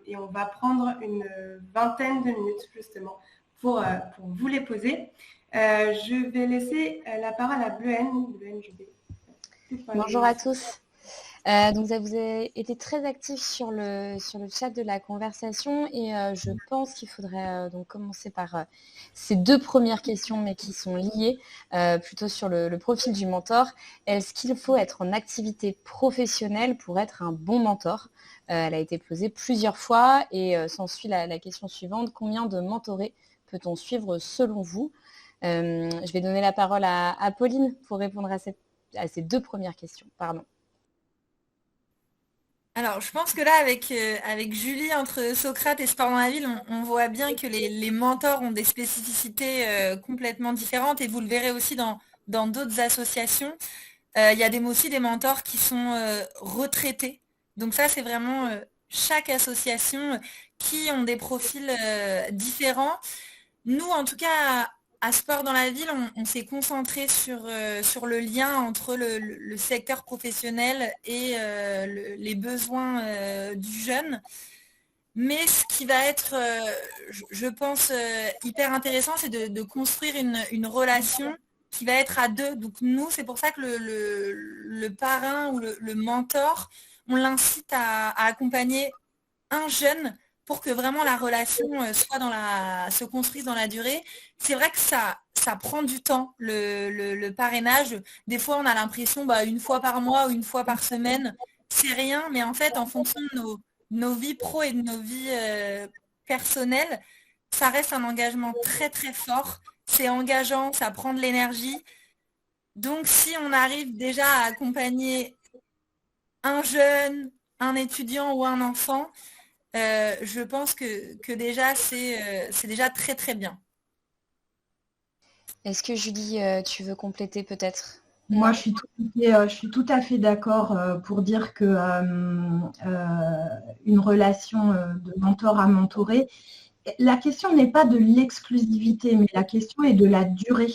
et on va prendre une vingtaine de minutes justement pour vous les poser. Je vais laisser la parole à Bleuen. Bonjour à tous. Donc, vous avez été très actifs sur le chat de la conversation et je pense qu'il faudrait donc commencer par ces deux premières questions, mais qui sont liées plutôt sur le profil du mentor. Est-ce qu'il faut être en activité professionnelle pour être un bon mentor ? Elle a été posée plusieurs fois et s'ensuit la question suivante. Combien de mentorés peut-on suivre selon vous ? Je vais donner la parole à Pauline pour répondre à ces deux premières questions. Pardon. Alors, je pense que là, avec Julie, entre Socrate et Sport dans la ville, on voit bien que les mentors ont des spécificités complètement différentes et vous le verrez aussi dans d'autres associations. Il y a aussi des mentors qui sont retraités. Donc ça, c'est vraiment chaque association qui ont des profils différents. Nous, en tout cas, à Sport dans la ville, on s'est concentré sur le lien entre le secteur professionnel et les besoins du jeune. Mais ce qui va être, je pense, hyper intéressant, c'est de construire une relation qui va être à deux. Donc nous, c'est pour ça que le parrain ou le mentor, on l'incite à accompagner un jeune pour que vraiment la relation se construise dans la durée. C'est vrai que ça prend du temps, le parrainage. Des fois, on a l'impression, une fois par mois ou une fois par semaine, c'est rien. Mais en fait, en fonction de nos vies pro et de nos vies personnelles, ça reste un engagement très, très fort. C'est engageant, ça prend de l'énergie. Donc, si on arrive déjà à accompagner un jeune, un étudiant ou un enfant, je pense que déjà, c'est déjà très, très bien. Est-ce que Julie, tu veux compléter peut-être ? Moi, je suis tout à fait d'accord pour dire que une relation de mentor à mentoré, la question n'est pas de l'exclusivité, mais la question est de la durée.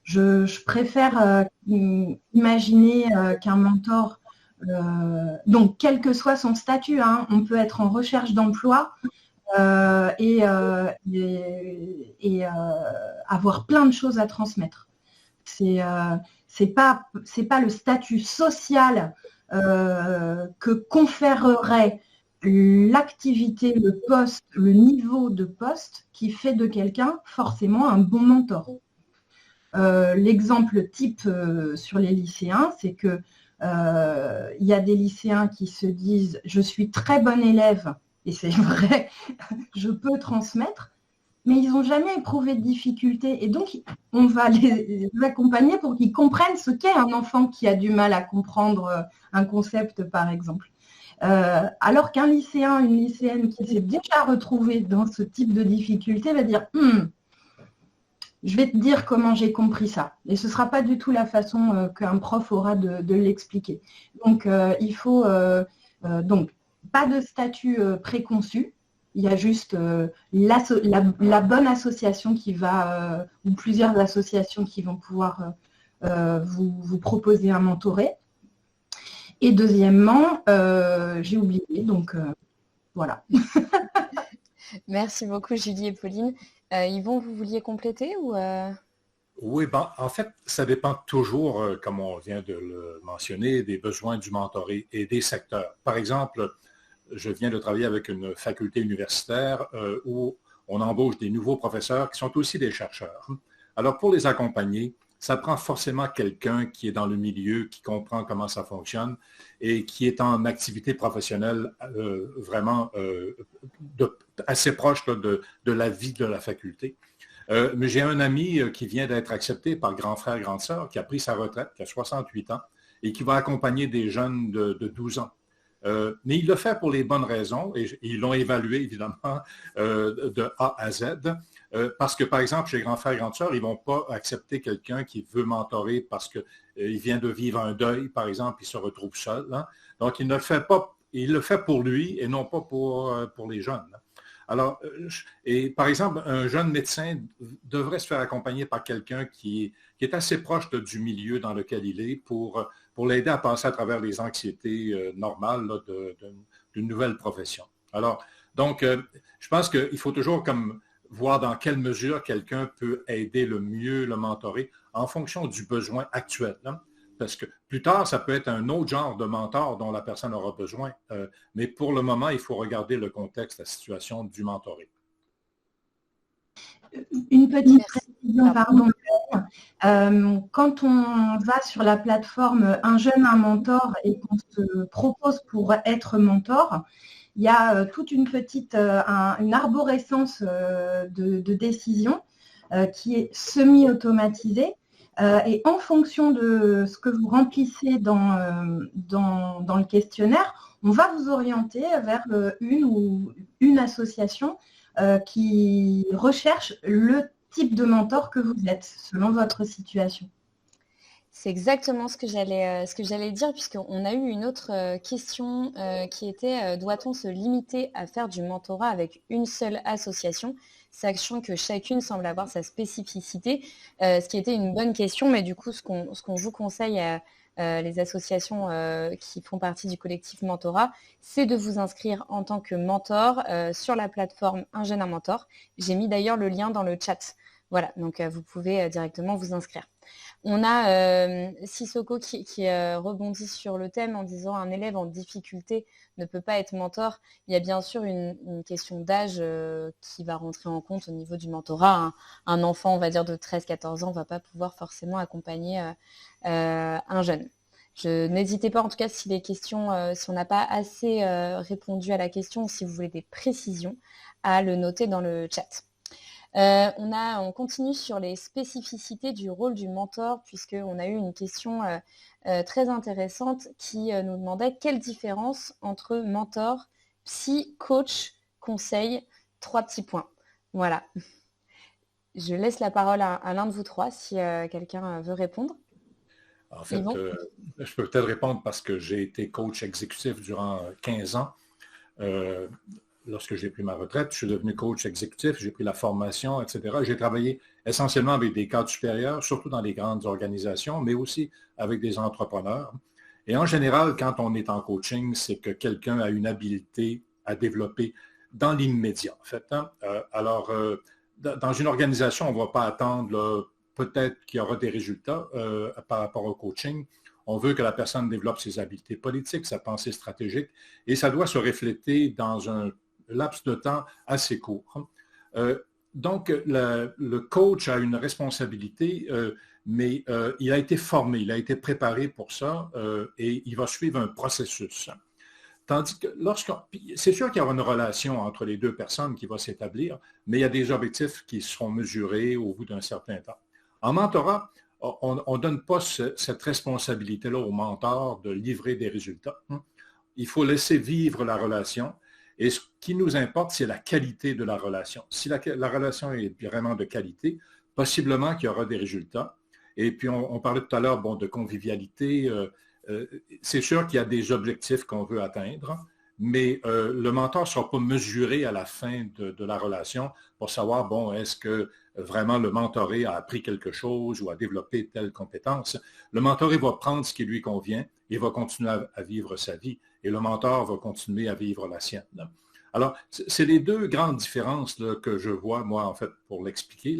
Je préfère imaginer qu'un mentor, donc quel que soit son statut, on peut être en recherche d'emploi et avoir plein de choses à transmettre. C'est pas le statut social que conférerait l'activité, le poste, le niveau de poste qui fait de quelqu'un forcément un bon mentor. L'exemple type sur les lycéens, c'est que il y a des lycéens qui se disent « je suis très bon élève » et c'est vrai, je peux transmettre, mais ils n'ont jamais éprouvé de difficulté. Et donc, on va les accompagner pour qu'ils comprennent ce qu'est un enfant qui a du mal à comprendre un concept, par exemple. Alors qu'un lycéen, une lycéenne qui s'est déjà retrouvé dans ce type de difficulté va dire je vais te dire comment j'ai compris ça. Et ce ne sera pas du tout la façon qu'un prof aura de l'expliquer. Donc, il faut donc pas de statut préconçu. Il y a juste la bonne association qui va, ou plusieurs associations qui vont pouvoir vous proposer un mentoré. Et deuxièmement, j'ai oublié, donc voilà. Merci beaucoup Julie et Pauline. Yvon, vous vouliez compléter ou Oui, en fait, ça dépend toujours, comme on vient de le mentionner, des besoins du mentoré et des secteurs. Par exemple, je viens de travailler avec une faculté universitaire où on embauche des nouveaux professeurs qui sont aussi des chercheurs. Alors, pour les accompagner, ça prend forcément quelqu'un qui est dans le milieu, qui comprend comment ça fonctionne et qui est en activité professionnelle vraiment assez proche de la vie de la faculté. Mais j'ai un ami qui vient d'être accepté par grand frère, grande sœur, qui a pris sa retraite, qui a 68 ans et qui va accompagner des jeunes de 12 ans. Mais il le fait pour les bonnes raisons et ils l'ont évalué évidemment de A à Z. Parce que, par exemple, chez grand frère, grande sœur, ils ne vont pas accepter quelqu'un qui veut mentorer parce qu'il vient de vivre un deuil, par exemple, il se retrouve seul. Hein. Donc, il ne le fait pas, il le fait pour lui et non pas pour les jeunes. Alors, et par exemple, un jeune médecin devrait se faire accompagner par quelqu'un qui est assez proche du milieu dans lequel il est pour l'aider à passer à travers les anxiétés normales là, d'une nouvelle profession. Alors, donc, je pense qu'il faut toujours comme voir dans quelle mesure quelqu'un peut aider le mieux le mentoré en fonction du besoin actuel. Hein? Parce que plus tard, ça peut être un autre genre de mentor dont la personne aura besoin. Mais pour le moment, il faut regarder le contexte, la situation du mentoré. Une petite précision, pardon. Quand on va sur la plateforme Un jeune, un mentor et qu'on se propose pour être mentor, il y a toute une petite, une arborescence de décision qui est semi-automatisée. Et en fonction de ce que vous remplissez dans le questionnaire, on va vous orienter vers une association qui recherche le type de mentor que vous êtes, selon votre situation. C'est exactement ce que j'allais dire, puisqu'on a eu une autre question qui était doit-on se limiter à faire du mentorat avec une seule association, sachant que chacune semble avoir sa spécificité, ce qui était une bonne question, mais du coup, ce qu'on vous conseille à les associations qui font partie du collectif Mentorat, c'est de vous inscrire en tant que mentor sur la plateforme Un jeune, un mentor. J'ai mis d'ailleurs le lien dans le chat. Voilà, donc vous pouvez directement vous inscrire. On a Sissoko qui rebondit sur le thème en disant un élève en difficulté ne peut pas être mentor. Il y a bien sûr une question d'âge qui va rentrer en compte au niveau du mentorat. Un enfant, on va dire de 13-14 ans, ne va pas pouvoir forcément accompagner un jeune. N'hésitez pas, en tout cas, si les questions, si on n'a pas assez répondu à la question, si vous voulez des précisions, à le noter dans le chat. On continue sur les spécificités du rôle du mentor, puisqu'on a eu une question très intéressante qui nous demandait quelle différence entre mentor, psy, coach, conseil, 3 petits points. Voilà. Je laisse la parole à l'un de vous trois si quelqu'un veut répondre. En fait, je peux peut-être répondre parce que j'ai été coach exécutif durant 15 ans. Lorsque j'ai pris ma retraite, je suis devenu coach exécutif, j'ai pris la formation, etc. J'ai travaillé essentiellement avec des cadres supérieurs, surtout dans les grandes organisations, mais aussi avec des entrepreneurs. Et en général, quand on est en coaching, c'est que quelqu'un a une habileté à développer dans l'immédiat, en fait. Hein? Alors, dans une organisation, on ne va pas attendre là, peut-être qu'il y aura des résultats par rapport au coaching. On veut que la personne développe ses habiletés politiques, sa pensée stratégique, et ça doit se refléter dans un laps de temps assez court. Donc, le coach a une responsabilité, mais il a été formé, il a été préparé pour ça et il va suivre un processus. Tandis que c'est sûr qu'il y aura une relation entre les deux personnes qui va s'établir, mais il y a des objectifs qui seront mesurés au bout d'un certain temps. En mentorat, on ne donne pas cette responsabilité-là au mentor de livrer des résultats. Il faut laisser vivre la relation. Et ce qui nous importe, c'est la qualité de la relation. Si la relation est vraiment de qualité, possiblement qu'il y aura des résultats. Et puis, on parlait tout à l'heure de convivialité. C'est sûr qu'il y a des objectifs qu'on veut atteindre, mais le mentor ne sera pas mesuré à la fin de la relation pour savoir, est-ce que vraiment le mentoré a appris quelque chose ou a développé telle compétence. Le mentoré va prendre ce qui lui convient et va continuer à vivre sa vie. Et le mentor va continuer à vivre la sienne. Alors, c'est les deux grandes différences là, que je vois, moi, en fait, pour l'expliquer,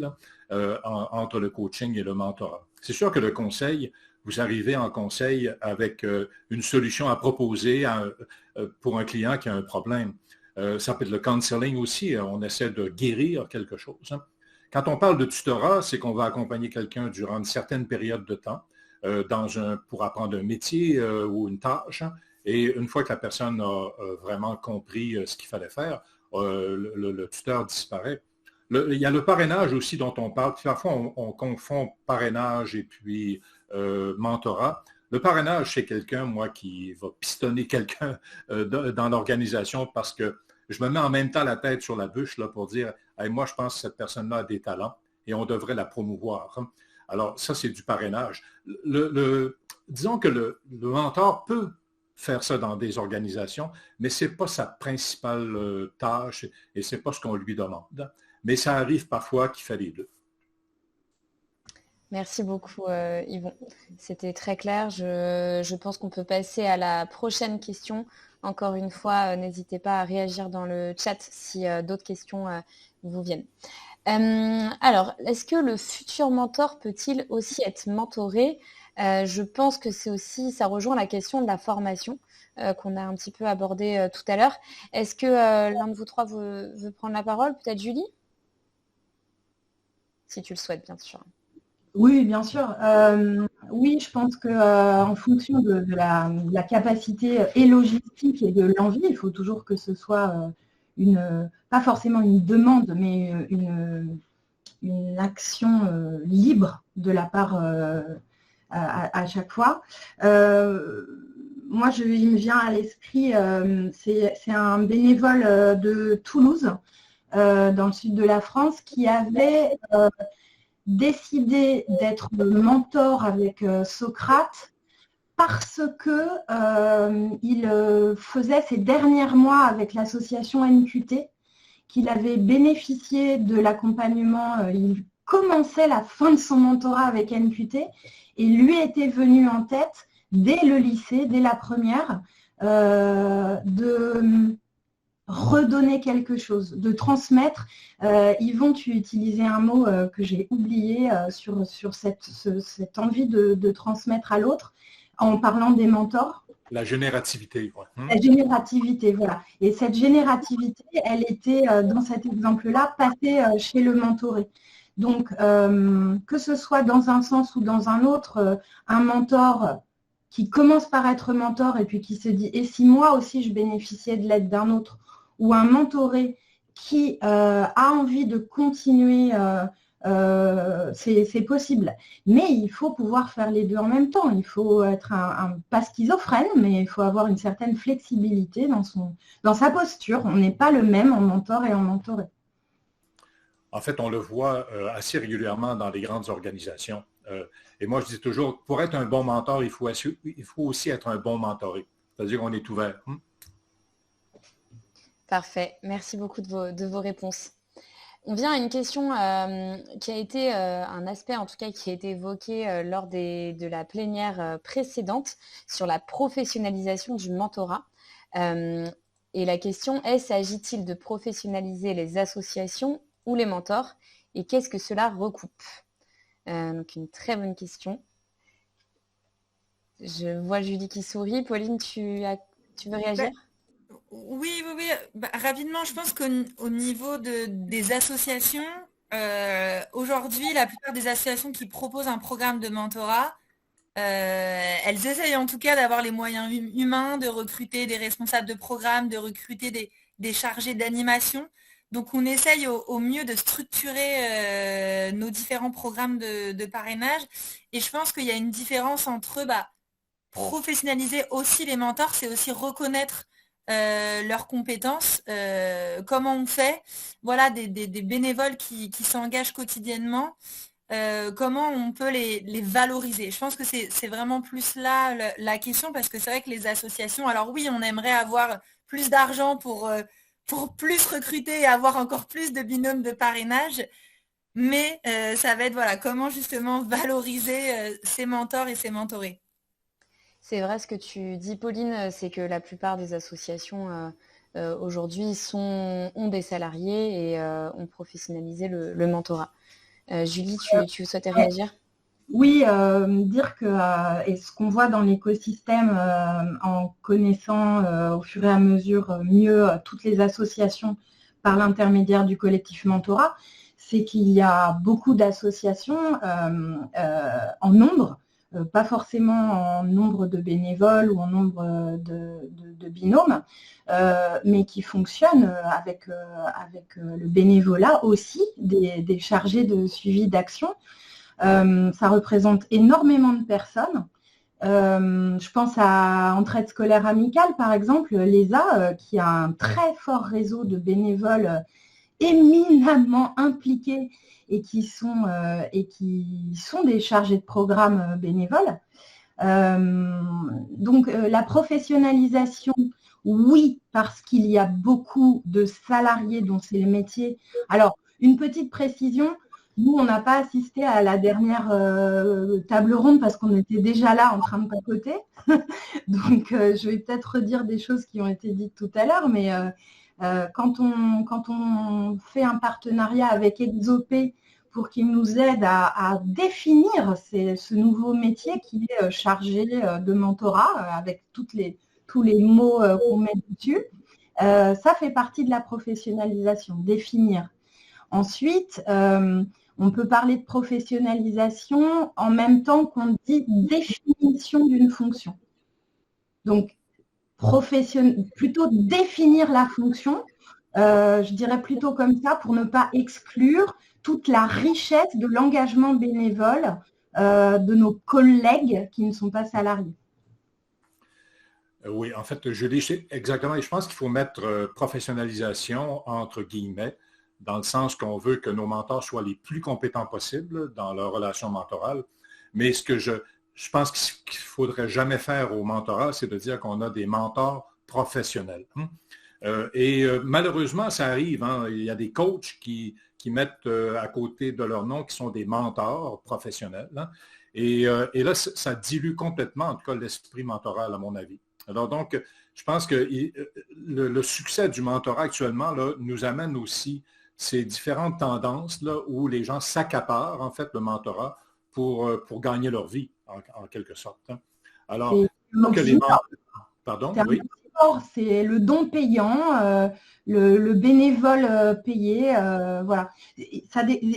entre le coaching et le mentorat. C'est sûr que le conseil, vous arrivez en conseil avec une solution à proposer pour un client qui a un problème. Ça peut être le counseling aussi, on essaie de guérir quelque chose. Quand on parle de tutorat, c'est qu'on va accompagner quelqu'un durant une certaine période de temps pour apprendre un métier ou une tâche. Et une fois que la personne a vraiment compris ce qu'il fallait faire, le tuteur disparaît. Il y a le parrainage aussi dont on parle. Parfois, on confond parrainage et puis mentorat. Le parrainage, c'est quelqu'un, moi, qui va pistonner quelqu'un dans l'organisation parce que je me mets en même temps la tête sur la bûche là, pour dire hey, moi, je pense que cette personne-là a des talents et on devrait la promouvoir. Alors, ça, c'est du parrainage. Disons que le mentor peut faire ça dans des organisations, mais ce n'est pas sa principale tâche et ce n'est pas ce qu'on lui demande. Mais ça arrive parfois qu'il fait les deux. Merci beaucoup, Yvon. C'était très clair. Je pense qu'on peut passer à la prochaine question. Encore une fois, n'hésitez pas à réagir dans le chat si d'autres questions vous viennent. Alors, est-ce que le futur mentor peut-il aussi être mentoré ? Je pense que ça rejoint la question de la formation qu'on a un petit peu abordée tout à l'heure. Est-ce que l'un de vous trois veut prendre la parole ? Peut-être Julie ? Si tu le souhaites, bien sûr. Oui, bien sûr. Oui, je pense qu'en fonction de la capacité et logistique et de l'envie, il faut toujours que ce soit pas forcément une demande, mais une action libre de la part à chaque fois. Moi, il me vient à l'esprit, c'est un bénévole de Toulouse, dans le sud de la France, qui avait décidé d'être mentor avec Socrate parce que il faisait ses derniers mois avec l'association NQT, qu'il avait bénéficié de l'accompagnement, il commençait la fin de son mentorat avec NQT et lui était venu en tête dès le lycée, dès la première, de redonner quelque chose, de transmettre. Yvon, tu utilisais un mot que j'ai oublié sur cette envie de transmettre à l'autre en parlant des mentors. La générativité. Ouais. La générativité, voilà. Et cette générativité, elle était, dans cet exemple-là, passée chez le mentoré. Donc, que ce soit dans un sens ou dans un autre, un mentor qui commence par être mentor et puis qui se dit « et si moi aussi je bénéficiais de l'aide d'un autre ?» ou un mentoré qui a envie de continuer, c'est possible. Mais il faut pouvoir faire les deux en même temps. Il faut être pas schizophrène, mais il faut avoir une certaine flexibilité dans sa posture. On n'est pas le même en mentor et en mentoré. En fait, on le voit assez régulièrement dans les grandes organisations. Et moi, je dis toujours, pour être un bon mentor, il faut aussi être un bon mentoré. C'est-à-dire qu'on est ouvert. Parfait. Merci beaucoup de vos réponses. On vient à une question qui a été un aspect, en tout cas, qui a été évoqué lors de la plénière précédente sur la professionnalisation du mentorat. Et la question est, s'agit-il de professionnaliser les associations ou les mentors et qu'est-ce que cela recoupe ? Donc une très bonne question. Je vois Julie qui sourit. Pauline, tu veux réagir? Oui. Rapidement, je pense qu'au niveau des associations, aujourd'hui, la plupart des associations qui proposent un programme de mentorat, elles essayent en tout cas d'avoir les moyens humains, de recruter des responsables de programme, de recruter des chargés d'animation. Donc, on essaye au mieux de structurer nos différents programmes de parrainage. Et je pense qu'il y a une différence entre professionnaliser aussi les mentors, c'est aussi reconnaître leurs compétences. Comment on fait? Voilà, des bénévoles qui s'engagent quotidiennement. Comment on peut les valoriser? Je pense que c'est vraiment plus là la question, parce que c'est vrai que les associations, alors oui, on aimerait avoir plus d'argent pour plus recruter et avoir encore plus de binômes de parrainage, mais ça va être voilà, comment justement valoriser ces mentors et ces mentorés. C'est vrai ce que tu dis, Pauline, c'est que la plupart des associations aujourd'hui ont des salariés et ont professionnalisé le mentorat. Julie, tu souhaitais réagir? Oui, dire que et ce qu'on voit dans l'écosystème en connaissant au fur et à mesure mieux toutes les associations par l'intermédiaire du collectif mentorat, c'est qu'il y a beaucoup d'associations en nombre, pas forcément en nombre de bénévoles ou en nombre de binômes, mais qui fonctionnent avec le bénévolat aussi des chargés de suivi d'action. Ça représente énormément de personnes. Je pense à Entraide scolaire amicale, par exemple, l'ESA, qui a un très fort réseau de bénévoles éminemment impliqués et qui sont des chargés de programme bénévoles. Donc, la professionnalisation, oui, parce qu'il y a beaucoup de salariés dont c'est le métier. Alors, une petite précision, nous, on n'a pas assisté à la dernière table ronde parce qu'on était déjà là en train de papoter. Donc, je vais peut-être redire des choses qui ont été dites tout à l'heure, mais quand on fait un partenariat avec Exopé pour qu'il nous aide à définir ce nouveau métier qui est chargé de mentorat avec tous les mots qu'on met dessus, ça fait partie de la professionnalisation, définir. Ensuite, on peut parler de professionnalisation en même temps qu'on dit définition d'une fonction. Donc, plutôt définir la fonction, je dirais plutôt comme ça, pour ne pas exclure toute la richesse de l'engagement bénévole de nos collègues qui ne sont pas salariés. Oui, en fait, Julie, exactement. Et je pense qu'il faut mettre professionnalisation entre guillemets, dans le sens qu'on veut que nos mentors soient les plus compétents possibles dans leur relation mentorale. Mais ce que je pense qu'il ne faudrait jamais faire au mentorat, c'est de dire qu'on a des mentors professionnels. Malheureusement, ça arrive. Il y a des coachs qui mettent à côté de leur nom qui sont des mentors professionnels. Et là, ça dilue complètement, en tout cas, l'esprit mentoral, à mon avis. Alors donc, je pense que le succès du mentorat actuellement là, nous amène aussi ces différentes tendances là, où les gens s'accaparent, en fait, le mentorat pour gagner leur vie, en quelque sorte. Alors, que les mentors... Pardon, oui. C'est le don payant, le bénévole payé, voilà.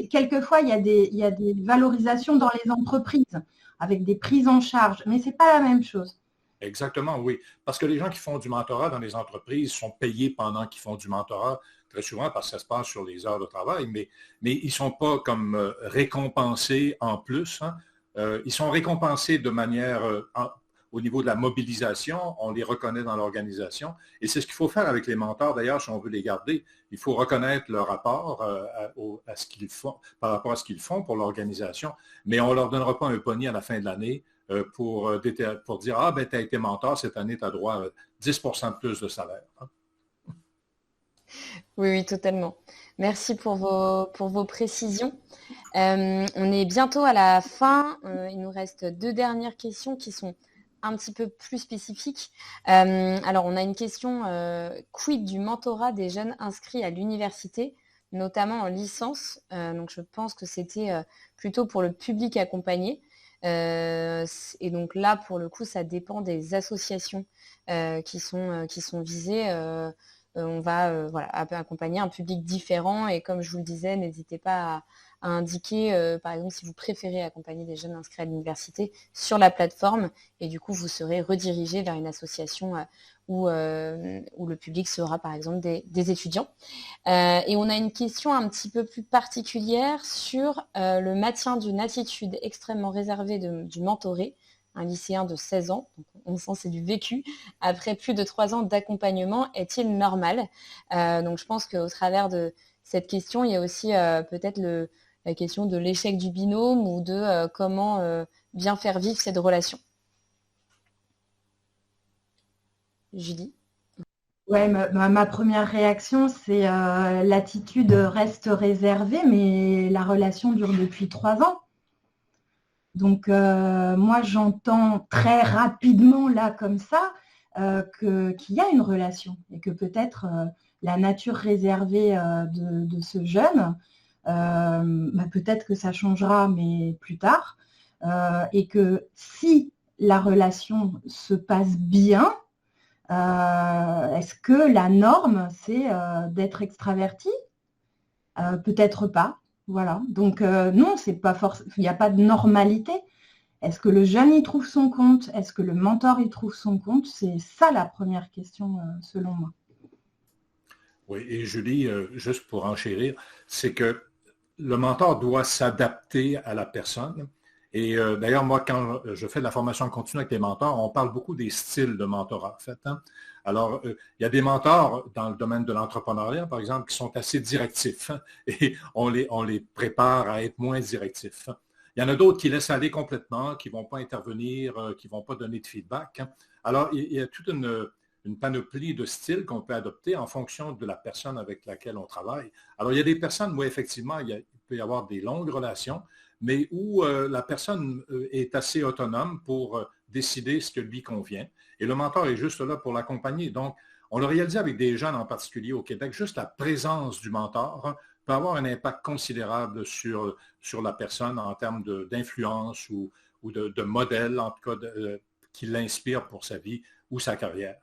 Quelquefois, il y a des valorisations dans les entreprises avec des prises en charge, mais ce n'est pas la même chose. Exactement, oui. Parce que les gens qui font du mentorat dans les entreprises sont payés pendant qu'ils font du mentorat, très souvent parce que ça se passe sur les heures de travail, mais ils ne sont pas comme récompensés en plus. Ils sont récompensés de manière... au niveau de la mobilisation, on les reconnaît dans l'organisation. Et c'est ce qu'il faut faire avec les mentors, d'ailleurs, si on veut les garder. Il faut reconnaître leur rapport à ce qu'ils font, par rapport à ce qu'ils font pour l'organisation, mais on ne leur donnera pas un pognon à la fin de l'année pour dire « Ah, ben, tu as été mentor, cette année, tu as droit à 10 % de plus de salaire. » Oui, totalement. Merci pour vos précisions. On est bientôt à la fin. Il nous reste 2 dernières questions qui sont un petit peu plus spécifique. Alors, on a une question, quid du mentorat des jeunes inscrits à l'université, notamment en licence. Donc je pense que c'était plutôt pour le public accompagné. Et donc là, pour le coup, ça dépend des associations qui sont visées. On va accompagner un public différent. Et comme je vous le disais, n'hésitez pas à indiquer, par exemple, si vous préférez accompagner des jeunes inscrits à l'université sur la plateforme. Et du coup, vous serez redirigé vers une association où le public sera, par exemple, des étudiants. Et on a une question un petit peu plus particulière sur le maintien d'une attitude extrêmement réservée du mentoré, un lycéen de 16 ans, donc on sent c'est du vécu, après plus de 3 ans d'accompagnement, est-il normal? Donc je pense qu'au travers de cette question, il y a aussi peut-être la question de l'échec du binôme ou de comment bien faire vivre cette relation. Julie? Ouais, ma première réaction, c'est l'attitude reste réservée, mais la relation dure depuis 3 ans. Donc, moi, j'entends très rapidement, là, comme ça, qu'il y a une relation et que peut-être la nature réservée de ce jeune, peut-être que ça changera, mais plus tard, et que si la relation se passe bien, est-ce que la norme, c'est d'être extraverti? Peut-être pas. Voilà. Donc non, c'est pas il n'y a pas de normalité. Est-ce que le jeune y trouve son compte? Est-ce que le mentor y trouve son compte? C'est ça la première question, selon moi. Oui, et Julie, juste pour enchérir, c'est que le mentor doit s'adapter à la personne. Et d'ailleurs, moi, quand je fais de la formation continue avec les mentors, on parle beaucoup des styles de mentorat, en fait. Hein? Alors, il y a des mentors dans le domaine de l'entrepreneuriat, par exemple, qui sont assez directifs, hein, et on les prépare à être moins directifs. Hein. Il y en a d'autres qui laissent aller complètement, qui ne vont pas intervenir, qui ne vont pas donner de feedback. Hein. Alors, il y a toute une panoplie de styles qu'on peut adopter en fonction de la personne avec laquelle on travaille. Alors, il y a des personnes où effectivement, il peut y avoir des longues relations, mais où la personne est assez autonome pour décider ce que lui convient. Et le mentor est juste là pour l'accompagner. Donc, on l'a réalisé avec des jeunes en particulier au Québec, juste la présence du mentor hein, peut avoir un impact considérable sur la personne en termes d'influence ou de modèle, en tout cas, qui l'inspire pour sa vie ou sa carrière.